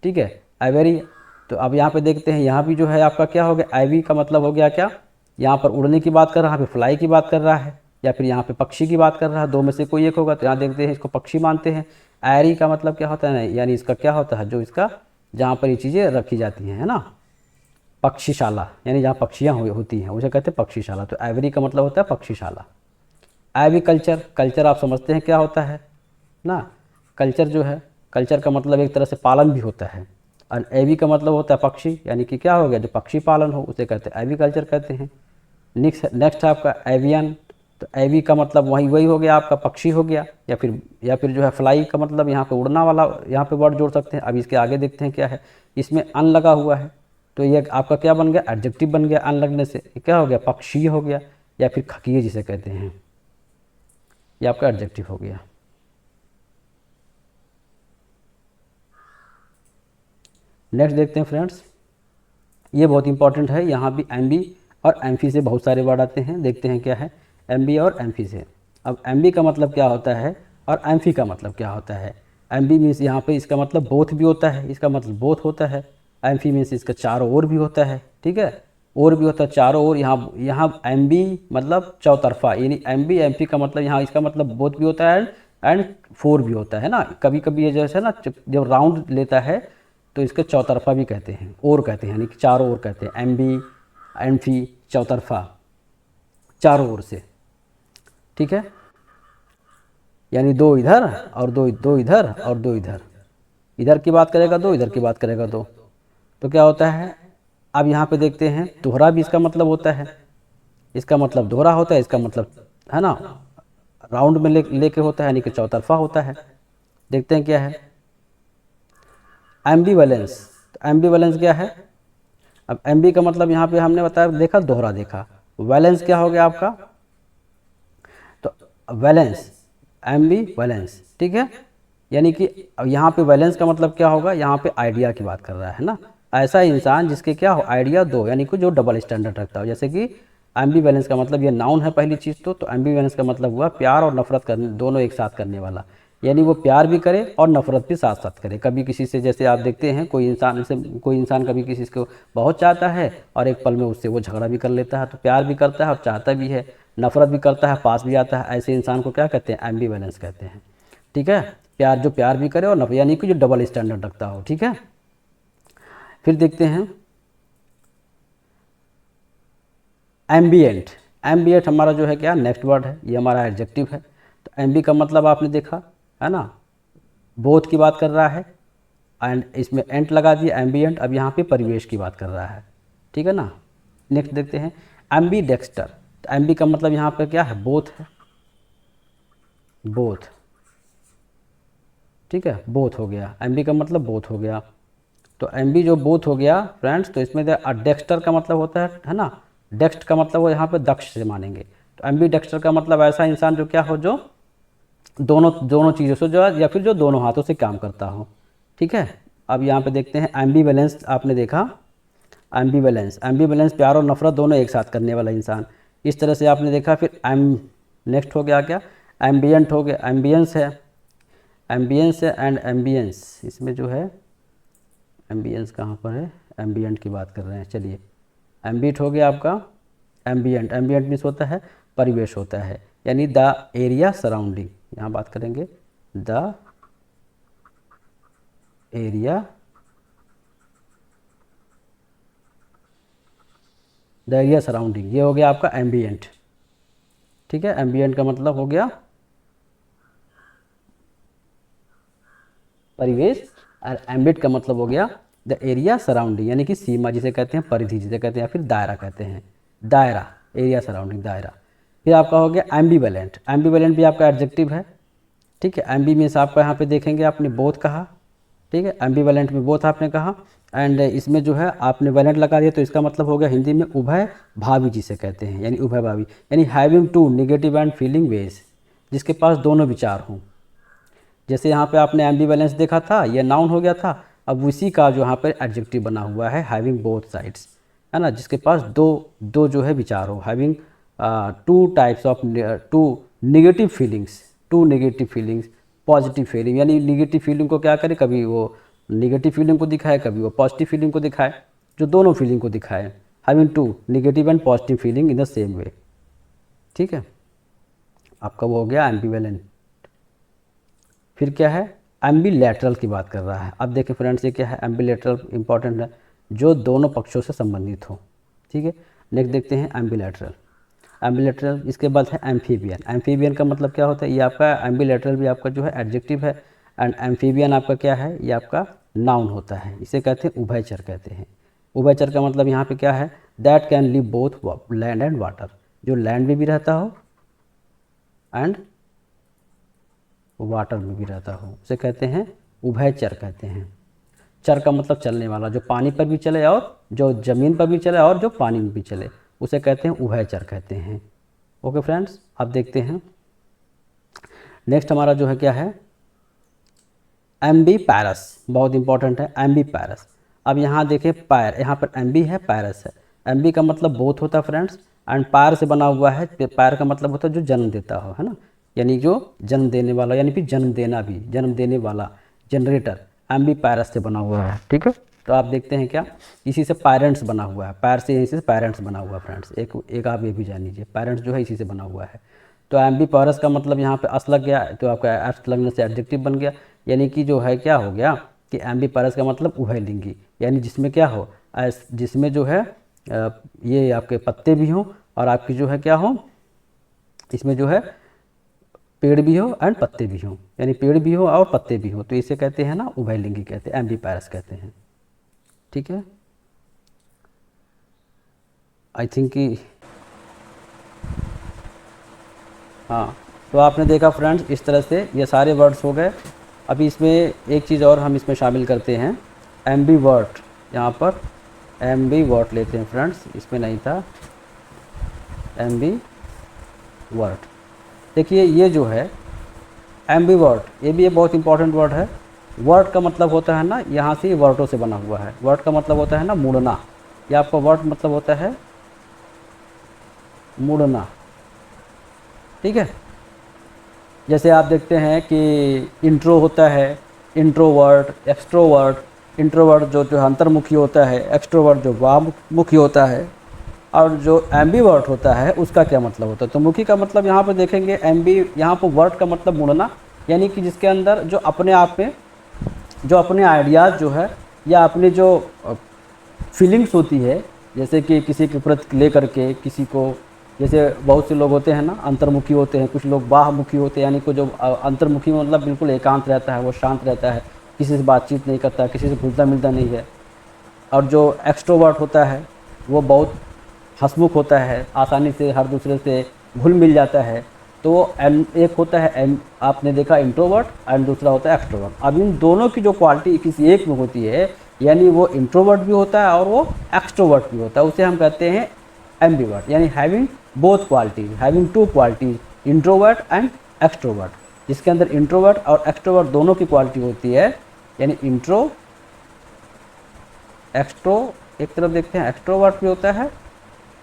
ठीक है, एवियरी। तो अब यहाँ पे देखते हैं, यहाँ भी जो है आपका क्या हो गया, एवी का मतलब हो गया क्या, यहाँ पर उड़ने की बात कर रहा है, यहाँ पे फ्लाई की बात कर रहा है, या फिर यहाँ पे पक्षी की बात कर रहा है, दो में से कोई एक होगा। तो यहाँ देखते हैं इसको पक्षी मानते हैं। एरी का मतलब क्या होता है, यानी इसका क्या होता है, जो इसका जहाँ पर ये चीज़ें रखी जाती हैं, है ना, पक्षीशाला, यानी जहाँ पक्षियाँ होती हैं उसे कहते हैं पक्षीशाला। तो एवरी का मतलब होता है पक्षीशाला। एविकल्चर, कल्चर आप समझते हैं क्या होता है ना, कल्चर जो है, कल्चर का मतलब एक तरह से पालन भी होता है, और एवी का मतलब होता है पक्षी, यानी कि क्या हो गया, जो पक्षी पालन हो उसे कहते हैं एविकल्चर कहते हैं। नेक्स्ट है आपका एवियन। तो एवी का मतलब वही हो गया आपका पक्षी हो गया, या फिर जो है फ्लाई का मतलब यहाँ पे उड़ना वाला, यहाँ पे वर्ड जोड़ सकते हैं। अब इसके आगे देखते हैं क्या है, इसमें अन लगा हुआ है, तो ये आपका क्या बन गया, एडजेक्टिव बन गया। अन लगने से क्या हो गया, पक्षी हो गया, या फिर खकीय जिसे कहते हैं, ये आपका एडजेक्टिव हो गया। नेक्स्ट देखते हैं फ्रेंड्स, ये बहुत इंपॉर्टेंट है, यहाँ भी एमबी और एमफी से बहुत सारे वर्ड आते हैं। देखते हैं क्या है एमबी और एमफी से। अब एमबी का मतलब क्या होता है और एमफी का मतलब क्या होता है। एमबी मीन्स यहाँ पे इसका मतलब बोथ भी होता है, इसका मतलब बोथ होता है। एमफी मीन्स इसका चारों ओर भी होता है, ठीक है, और भी होता है चारों ओर। यहाँ एमबी मतलब चौतरफा, यानी एमबी एमफी का मतलब यहाँ इसका मतलब बोथ भी होता है एंड फोर भी होता है ना। कभी कभी ये जैसे ना जब राउंड लेता है तो इसके चौतरफा भी कहते हैं, और कहते हैं, यानी कि चारों ओर कहते हैं। एमबी एमफी चौतरफा, चारों ओर से, ठीक है, यानी दो इधर और दो इधर और दो इधर, इधर की बात करेगा दो, इधर की बात करेगा दो, तो क्या होता है। अब यहाँ पे देखते हैं दोहरा भी इसका मतलब होता है, इसका मतलब दोहरा होता है, इसका मतलब है ना राउंड में लेके होता है, यानी कि चौतरफा होता है। देखते हैं क्या है एम्बीवैलेंस। तो एम्बीवैलेंस क्या है, अब एम्बी का मतलब यहाँ पे हमने बताया, देखा दोहरा देखा। वैलेंस क्या हो गया आपका, तो वैलेंस एम्बी वैलेंस, ठीक है, यानी कि अब यहाँ पे बैलेंस का मतलब क्या होगा, यहाँ पे आइडिया की बात कर रहा है ना। ऐसा इंसान जिसके क्या हो आइडिया दो, यानी कि जो डबल स्टैंडर्ड रखता हो। जैसे कि एम्बी बैलेंस का मतलब ये नाउन है पहली चीज़ तो एम्बी बैलेंस का मतलब हुआ प्यार और नफरत करने दोनों एक साथ करने वाला। यानी वो प्यार भी करे और नफरत भी साथ साथ करे। कभी किसी से, जैसे आप देखते हैं कोई इंसान कभी किसी को बहुत चाहता है और एक पल में उससे वो झगड़ा भी कर लेता है, तो प्यार भी करता है और चाहता भी है, नफरत भी करता है, पास भी आता है। ऐसे इंसान को क्या कहते हैं, एम्बी बैलेंस कहते हैं। ठीक है, प्यार जो प्यार भी करे और नफरत, यानी कि जो डबल स्टैंडर्ड रखता हो। ठीक है, फिर देखते हैं एम्बिएंट। एम्बिएंट हमारा जो है क्या, नेक्स्ट वर्ड है, ये हमारा एडजेक्टिव है। तो एम्बी का मतलब आपने देखा है ना, बोथ की बात कर रहा है, एंड इसमें एंट लगा दिया एम्बिएंट। अब यहाँ पे परिवेश की बात कर रहा है। ठीक है ना। नेक्स्ट देखते हैं एम्बी डेक्स्टर। तो एम्बी का मतलब यहाँ पे क्या है, बोथ है, बोथ। ठीक है, बोथ हो गया, एम्बी का मतलब बोथ हो गया। तो एम्बी जो बोथ हो गया फ्रेंड्स, तो इसमें डेक्स्टर का मतलब होता है ना, डेक्स्ट का मतलब वो यहाँ पे दक्ष से मानेंगे। तो एम्बी डेक्स्टर का मतलब ऐसा इंसान जो क्या हो, जो दोनों दोनों चीज़ों से जो या फिर जो दोनों हाथों से काम करता हो। ठीक है, अब यहाँ पे देखते हैं एम्बी बैलेंस। आपने देखा एम्बी बैलेंस, एम्बी बैलेंस प्यार और नफरत दोनों एक साथ करने वाला इंसान, इस तरह से आपने देखा। फिर नेक्स्ट हो गया क्या, एम्बियंट हो गया, एम्बियंस है, एम्बियंस है एंड एम्बियंस। इसमें जो है एम्बियंस कहाँ पर है, एम्बियंट की बात कर रहे हैं। चलिए, एम्बिट हो गया आपका एम्बियंट। एम्बियंट मीन्स होता है परिवेश होता है, यानी द एरिया सराउंडिंग। यहाँ बात करेंगे the area, the area surrounding, ये हो गया आपका एम्बियंट। ठीक है, एम्बियंट का मतलब हो गया परिवेश, और एम्बिट का मतलब हो गया द एरिया सराउंडिंग, यानी कि सीमा जिसे कहते हैं, परिधि जिसे कहते हैं, या फिर दायरा कहते हैं, दायरा, एरिया सराउंडिंग, दायरा। फिर आपका हो गया एम्बीवेलेंट। एम्बीवेलेंट भी आपका एडजेक्टिव है। ठीक है, एम्बी मीन्स आपका यहाँ पे देखेंगे आपने बोथ कहा। ठीक है, एम्बीवेलेंट में बोथ आपने कहा, एंड इसमें जो है आपने वेलेंट लगा दिया, तो इसका मतलब हो गया हिंदी में उभय भावी जिसे कहते हैं, यानी उभय भावी, यानी having two negative and feeling ways, जिसके पास दोनों विचार हों। जैसे यहाँ पे आपने एम्बीवेलेंस देखा था, ये नाउन हो गया था, अब उसी का जो यहाँ पर एडजेक्टिव बना हुआ है हैविंग बोथ साइड्स, है ना, जिसके पास दो दो जो है विचार हो, having two types of two negative feelings, two negative feelings, positive feeling, यानी नेगेटिव फीलिंग को क्या करे, कभी वो नेगेटिव फीलिंग को दिखाए, कभी वो पॉजिटिव फीलिंग को दिखाए, जो दोनों फीलिंग को दिखाए, having two negative and positive feeling in the same way. ठीक है, आपका वो हो गया एम्बीवेलेंट। फिर क्या है, एम्बिलैटरल की बात कर रहा है। अब देखिए फ्रेंड्स, ये क्या है, एम्बिलैटरल इंपॉर्टेंट है, जो दोनों पक्षों से संबंधित हो। ठीक है, नेक्स्ट देखते हैं एम्बिलैटरल। एम्बिलैटरल, इसके बाद है एम्फीबियन। एम्फीबियन का मतलब क्या होता है, ये आपका एम्बिलैटरल भी आपका जो है एडजेक्टिव है, एंड एम्फीबियन आपका क्या है, ये आपका नाउन होता है, इसे कहते हैं उभयचर कहते हैं। उभयचर का मतलब यहाँ पे क्या है, that can live both land and water, जो लैंड में भी रहता हो एंड वाटर में भी रहता हो, उसे कहते हैं उभयचर कहते हैं। चर का मतलब चलने वाला, जो पानी पर भी चले और जो ज़मीन पर भी चले और जो पानी में भी चले, उसे कहते हैं उभयचर कहते हैं। ओके फ्रेंड्स, अब देखते हैं नेक्स्ट हमारा जो है क्या है, एम्बी पैरस, बहुत इंपॉर्टेंट है एम्बी पैरस। अब यहाँ देखिए पैर, यहाँ पर एम्बी है, पैरस है। एम्बी का मतलब बोथ होता है फ्रेंड्स, एंड पैर से बना हुआ है। पैर का मतलब होता है जो जन्म देता हो, है ना, यानी जो जन्म देने वाला, यानी फिर जन्म देना भी, जन्म देने वाला, जनरेटर, एम्बी पैरस से बना हुआ है। ठीक है, तो आप देखते हैं क्या, इसी से पेरेंट्स बना हुआ है, पैर से इसी से पेरेंट्स बना हुआ है फ्रेंड्स। एक आप ये भी जान लीजिए, पेरेंट्स जो है इसी से बना हुआ है। तो एम्बी पैरस का मतलब यहाँ पे अस लग गया, तो आपका अस लगने से एडजेक्टिव बन गया, यानी कि जो है क्या हो गया कि एम्बी पैरस का मतलब उभयलिंगी, यानी जिसमें क्या हो, जिसमें जो है ये आपके पत्ते भी हों और आपकी जो है क्या हो, इसमें जो है पेड़ भी हो एंड पत्ते भी हों, यानी पेड़ भी हो और पत्ते भी हो, तो इसे कहते हैं ना उभयलिंगी कहते हैं, एम्बी पैरस कहते हैं। ठीक है, आई थिंक कि हाँ, तो आपने देखा फ्रेंड्स, इस तरह से ये सारे वर्ड्स हो गए। अभी इसमें एक चीज़ और हम इसमें शामिल करते हैं, एम्बी वर्ड। यहाँ पर एम्बी वर्ड लेते हैं फ्रेंड्स, इसमें नहीं था एम्बी वर्ड। देखिए ये जो है एम्बीवर्ट, ये भी एक बहुत इंपॉर्टेंट वर्ड है। वर्ड का मतलब होता है ना, यहाँ से वर्डों से बना हुआ है। वर्ड का मतलब होता है ना मुड़ना, या आपका वर्ड मतलब होता है मुड़ना, ठीक है। जैसे आप देखते हैं कि इंट्रो होता है, इंट्रोवर्ट, एक्सट्रोवर्ट। इंट्रोवर्ट जो अंतर्मुखी होता है, एक्सट्रोवर्ट जो बाहमुखी होता है, और जो एम्बीवर्ट होता है उसका क्या मतलब होता है। तो मुखी का मतलब यहाँ पर देखेंगे, एम्बी यहाँ पर वर्ड का मतलब मुड़ना, यानी कि जिसके अंदर जो अपने आप में जो अपने आइडियाज़ जो है या अपनी जो फीलिंग्स होती है, जैसे कि किसी के प्रति ले करके किसी को, जैसे बहुत से लोग होते हैं ना अंतर्मुखी होते हैं, कुछ लोग बाहमुखी होते हैं, यानी कि जो अंतर्मुखी मतलब बिल्कुल एकांत रहता है, वो शांत रहता है, किसी से बातचीत नहीं करता, किसी से घुलता मिलता नहीं है। और जो एक्सट्रोवर्ट होता है वो बहुत हंसमुख होता है, आसानी से हर दूसरे से घुल मिल जाता है। तो एक होता है आपने देखा इंट्रोवर्ट, एंड दूसरा होता है एक्सट्रोवर्ट। अब इन दोनों की जो क्वालिटी किसी एक में होती है, यानी वो इंट्रोवर्ट भी होता है और वो एक्सट्रोवर्ट भी होता है, उसे हम कहते हैं एम्बीवर्ट, यानी having both qualities, having two qualities, introvert and extrovert. जिसके अंदर इंट्रोवर्ट और एक्सट्रोवर्ट दोनों की क्वालिटी होती है, यानी इंट्रो एक्सट्रो, एक तरफ देखते हैं एक्सट्रोवर्ट भी होता है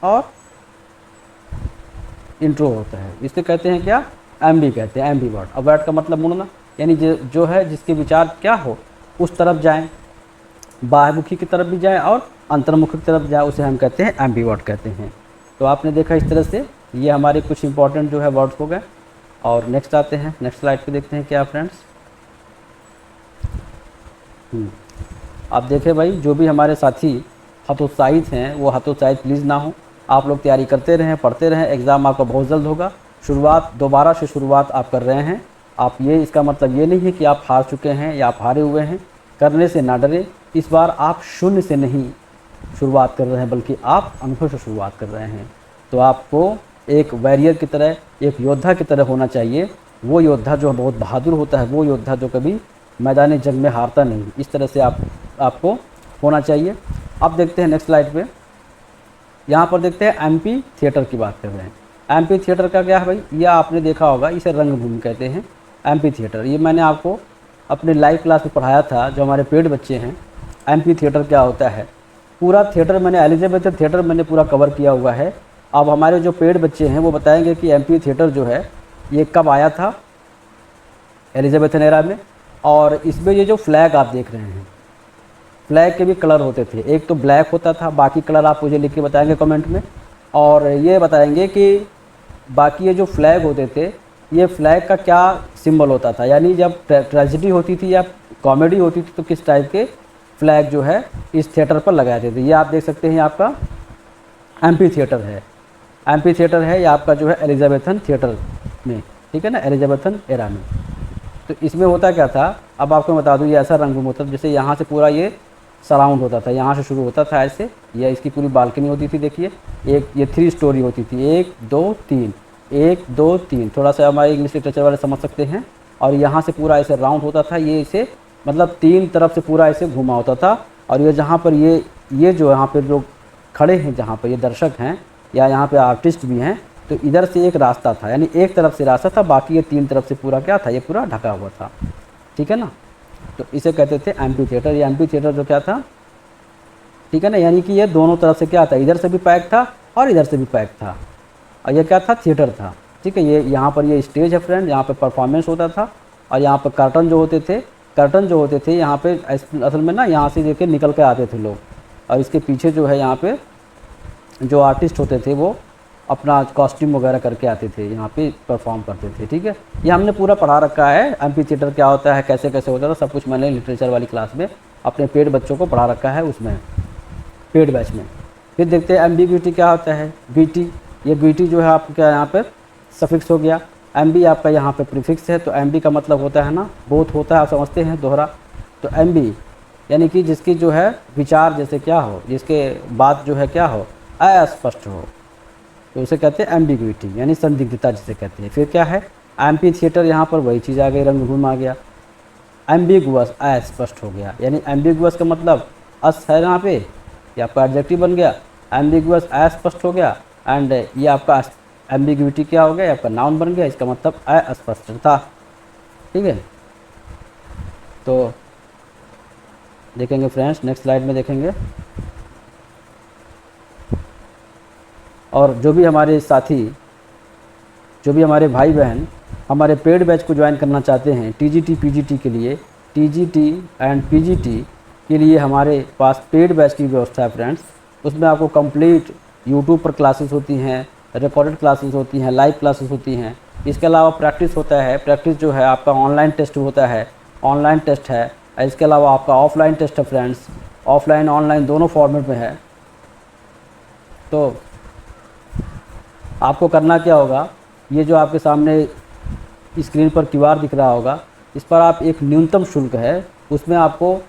और इंट्रो होता है, इसे कहते हैं क्या, एम्बी कहते हैं, एम्बीवर्ट। अब वर्ड का मतलब मुड़ना, यानी जो है जिसके विचार क्या हो उस तरफ जाएं, बाह्यमुखी की तरफ भी जाए और अंतर्मुखी की तरफ जाए, उसे हम कहते हैं एम्बीवर्ट कहते हैं। तो आपने देखा इस तरह से ये हमारे कुछ इंपॉर्टेंट जो है वर्ड्स हो गए। और नेक्स्ट आते हैं, नेक्स्ट स्लाइड पे देखते हैं क्या फ्रेंड्स। आप देखें भाई, जो भी हमारे साथी हतोत्साहित हैं वो हतोत्साहित प्लीज़ ना हो। आप लोग तैयारी करते रहें, पढ़ते रहें, एग्ज़ाम आपका बहुत जल्द होगा। शुरुआत दोबारा से शुरुआत आप कर रहे हैं, आप ये इसका मतलब ये नहीं है कि आप हार चुके हैं या आप हारे हुए हैं। करने से ना डरें, इस बार आप शून्य से नहीं शुरुआत कर रहे हैं बल्कि आप अनुभव से शुरुआत कर रहे हैं। तो आपको एक वॉरियर की तरह, एक योद्धा की तरह होना चाहिए। वो योद्धा जो बहुत बहादुर होता है, वो योद्धा जो कभी मैदान जंग में हारता नहीं, इस तरह से आपको होना चाहिए। अब देखते हैं नेक्स्ट स्लाइड पे, यहाँ पर देखते हैं एमपी थिएटर की बात कर रहे हैं। एमपी थिएटर का क्या है भाई, यह आपने देखा होगा, इसे रंगभूमि कहते हैं, एमपी थिएटर। ये मैंने आपको अपने लाइव क्लास में पढ़ाया था, जो हमारे पेड बच्चे हैं। एमपी थिएटर क्या होता है, पूरा थिएटर मैंने, एलिजाबेथ थिएटर मैंने पूरा कवर किया हुआ है। अब हमारे जो पेड बच्चे हैं वो बताएंगे कि एमपी थिएटर जो है ये कब आया था एलिजाबेथन एरा में। और इसमें ये जो फ्लैग आप देख रहे हैं, फ्लैग के भी कलर होते थे, एक तो ब्लैक होता था, बाकी कलर आप मुझे लिख के बताएंगे कमेंट में। और ये बताएंगे कि बाकी ये जो फ्लैग होते थे, ये फ्लैग का क्या सिंबल होता था, यानी जब ट्रेजेडी होती थी या कॉमेडी होती थी तो किस टाइप के फ्लैग जो है इस थिएटर पर लगाए थे। ये आप देख सकते हैं, आपका एमपी थिएटर है, एमपी थिएटर है, ये आपका जो है एलिजाबेथन थिएटर में, ठीक है ना, एलिजाबेथन एरा में। तो इसमें होता क्या था, अब आपको बता दूँ, ये ऐसा रंगभूमि होता था, जैसे यहाँ से पूरा ये सराउंड होता था, यहाँ से शुरू होता था ऐसे, ये इसकी पूरी बालकनी होती थी। देखिए एक ये 3 स्टोरी होती थी, 1 2 3, 1 2 3, थोड़ा सा हमारे इंग्लिश लिटरेचर वाले समझ सकते हैं। और यहाँ से पूरा ऐसे राउंड होता था, ये इसे मतलब 3 तरफ से पूरा ऐसे घुमा होता था। और ये जहाँ पर ये जो यहाँ पर लोग खड़े हैं, जहाँ पर ये दर्शक हैं या यहाँ पे आर्टिस्ट भी हैं, तो इधर से एक रास्ता था, यानी एक तरफ से रास्ता था, बाकी ये 3 तरफ से पूरा क्या था, ये पूरा ढका हुआ था, ठीक है ना। तो इसे कहते थे एमपी थिएटर। ये एमपी थिएटर जो क्या था, ठीक है ना, यानी कि ये दोनों तरफ से क्या था, इधर से भी पैक था और इधर से भी पैक था, और ये क्या था, थिएटर था, ठीक है। ये यहाँ पर ये स्टेज है फ्रेंड, यहाँ पे परफॉर्मेंस होता था। और यहाँ पर कर्टन जो होते थे, यहाँ पे असल में ना, यहाँ से देखिए निकल के आते थे लोग, और इसके पीछे जो है यहाँ पे जो आर्टिस्ट होते थे वो अपना कॉस्ट्यूम वगैरह करके आते थे, यहाँ पे परफॉर्म करते थे, ठीक है। ये हमने पूरा पढ़ा रखा है, एमपी थिएटर क्या होता है, कैसे कैसे होता था, सब कुछ मैंने लिटरेचर वाली क्लास में अपने पेड बच्चों को पढ़ा रखा है, उसमें पेड बैच में। फिर देखते हैं एम्बिग्विटी क्या होता है, ग्विटी। ये ग्विटी जो है आपका यहाँ पर सफिक्स हो गया, एमबी आपका यहाँ पे प्रीफिक्स है। तो एमबी का मतलब होता है ना, बोथ होता है, आप समझते हैं, दोहरा। तो एमबी यानी कि जिसकी जो है विचार जैसे क्या हो, जिसके बात जो है क्या हो, अस्पष्ट हो, तो उसे कहते हैं एम्बिग्विटी, यानी संदिग्धता जिसे कहते हैं। फिर क्या है, एमपी थिएटर, यहाँ पर वही चीज़ आ गई, रंगभूमि आ गया। एम्बिगुअस, अस्पष्ट हो गया, यानी एम्बिगुअस का मतलब अस है यहाँ पे, ये आपका एडजेक्टिव बन गया। एम्बिगुअस अस्पष्ट हो गया, एंड ये आपका एम्बिग्विटी क्या हो गया, ये आपका नाउन बन गया, इसका मतलब अस्पष्टता। ठीक है। तो देखेंगे फ्रेंड्स, नेक्स्ट स्लाइड में देखेंगे। और जो भी हमारे साथी, जो भी हमारे भाई बहन हमारे पेड बैच को ज्वाइन करना चाहते हैं टीजीटी पीजीटी के लिए, टीजीटी एंड पीजीटी के लिए हमारे पास पेड बैच की व्यवस्था है फ्रेंड्स। उसमें आपको कंप्लीट यूट्यूब पर क्लासेस होती हैं, रिकॉर्डेड क्लासेस होती हैं, लाइव क्लासेस होती हैं। इसके अलावा प्रैक्टिस होता है, प्रैक्टिस जो है आपका ऑनलाइन टेस्ट होता है, ऑनलाइन टेस्ट है। इसके अलावा आपका ऑफलाइन टेस्ट है फ्रेंड्स, ऑफलाइन ऑनलाइन दोनों फॉर्मेट में है। तो आपको करना क्या होगा, ये जो आपके सामने स्क्रीन पर क्यूआर दिख रहा होगा, इस पर आप एक न्यूनतम शुल्क है, उसमें आपको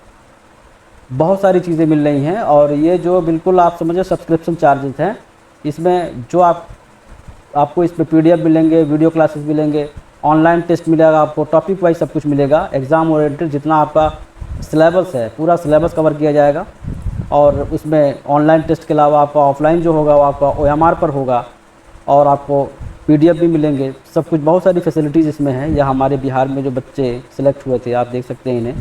बहुत सारी चीज़ें मिल रही हैं। और ये जो बिल्कुल आप समझे सब्सक्रिप्शन चार्जेस हैं, इसमें जो आपको इसमें पीडीएफ मिलेंगे, वीडियो क्लासेस मिलेंगे, ऑनलाइन टेस्ट मिलेगा, आपको टॉपिक वाइज सब कुछ मिलेगा, एग्ज़ाम ओरिएंटेड जितना आपका सिलेबस है पूरा सिलेबस कवर किया जाएगा। और उसमें ऑनलाइन टेस्ट के अलावा आपका ऑफलाइन जो होगा वो आपका OMR पर होगा, और आपको पीडीएफ भी मिलेंगे, सब कुछ बहुत सारी फैसिलिटीज़ इसमें हैं। यह हमारे बिहार में जो बच्चे सिलेक्ट हुए थे, आप देख सकते हैं इन्हें।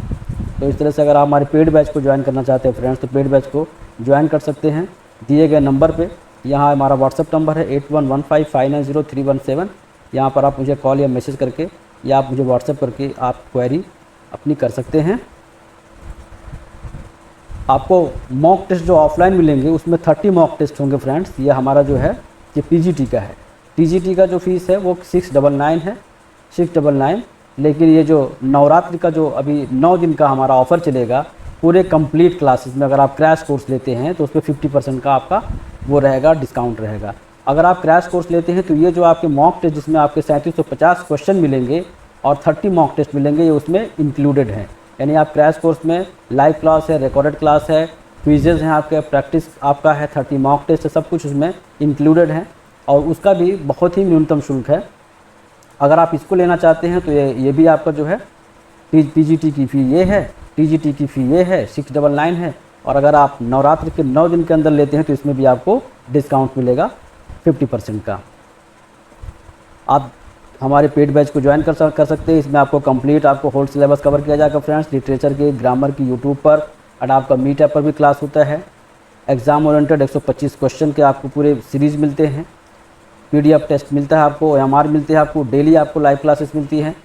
तो इस तरह से अगर आप हमारे पेड बैच को ज्वाइन करना चाहते हैं फ्रेंड्स, तो पेड बैच को ज्वाइन कर सकते हैं दिए गए नंबर पे। यहाँ हमारा व्हाट्सअप नंबर है 8115590317। यहाँ पर आप मुझे कॉल या मैसेज करके या आप मुझे व्हाट्सअप करके आप क्वेरी अपनी कर सकते हैं। आपको मॉक टेस्ट जो ऑफलाइन मिलेंगे उसमें 30 मॉक टेस्ट होंगे फ्रेंड्स। ये हमारा जो है ये पीजीटी का है। टीजीटी का जो फीस है वो 699 है, 699। लेकिन ये जो नवरात्रि का जो अभी 9 दिन का हमारा ऑफ़र चलेगा पूरे कंप्लीट क्लासेस में, अगर आप क्रैश कोर्स लेते हैं तो उस पर 50% का आपका वो रहेगा, डिस्काउंट रहेगा। अगर आप क्रैश कोर्स लेते हैं तो ये जो आपके मॉक टेस्ट जिसमें आपके 3750 क्वेश्चन मिलेंगे और 30 मॉक टेस्ट मिलेंगे, ये उसमें इंक्लूडेड हैं। यानी आप क्रैश कोर्स में लाइव क्लास है, रिकॉर्डेड क्लास है, क्विजेज़ हैं आपके, प्रैक्टिस आपका है, 30 मॉक टेस्ट है, सब कुछ उसमें इंक्लूडेड है। और उसका भी बहुत ही न्यूनतम शुल्क है। अगर आप इसको लेना चाहते हैं तो ये भी आपका जो है पीजीटी की फ़ी ये है, टीजीटी की फ़ी ये है, 699 है। और अगर आप नवरात्रि के 9 दिन के अंदर लेते हैं तो इसमें भी आपको डिस्काउंट मिलेगा 50% का। आप हमारे पेड बैच को ज्वाइन कर सकते हैं। इसमें आपको कंप्लीट आपको होल सिलेबस कवर किया जाएगा फ्रेंड्स, लिटरेचर के, ग्रामर की यूट्यूब पर, और आपका मीट ऐप पर भी क्लास होता है। एग्ज़ाम ओरिएंटेड 125 क्वेश्चन के आपको पूरे सीरीज़ मिलते हैं, पीडीएफ टेस्ट मिलता है आपको, OMR मिलते हैं आपको, डेली आपको लाइव क्लासेस मिलती हैं।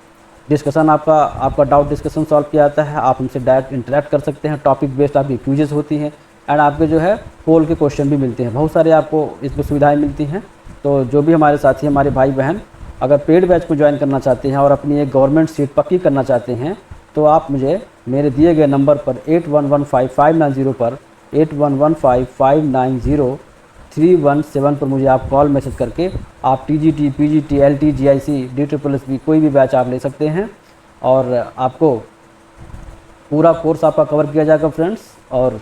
डिस्कशन आपका डाउट डिस्कशन सॉल्व किया जाता है, आप उनसे डायरेक्ट इंटरेक्ट कर सकते हैं। टॉपिक बेस्ड आपकी क्विजेस होती हैं, एंड आपके जो है पोल के क्वेश्चन भी मिलते हैं। बहुत सारे आपको इसमें सुविधाएं मिलती हैं। तो जो भी हमारे साथी, हमारे भाई बहन अगर पेड बैच को ज्वाइन करना चाहते हैं और अपनी एक गवर्नमेंट सीट पक्की करना चाहते हैं, तो आप मुझे मेरे दिए गए नंबर पर 811559 पर 8115590317 पर मुझे आप कॉल मैसेज करके आप TGT, PGT, LT, GIC, DSSS कोई भी बैच आप ले सकते हैं। और आपको पूरा कोर्स आपका कवर किया जाएगा फ्रेंड्स, और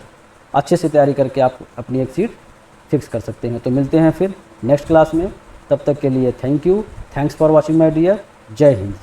अच्छे से तैयारी करके आप अपनी एक सीट फिक्स कर सकते हैं। तो मिलते हैं फिर नेक्स्ट क्लास में, तब तक के लिए thank you, thanks for watching my dear. जय हिंद।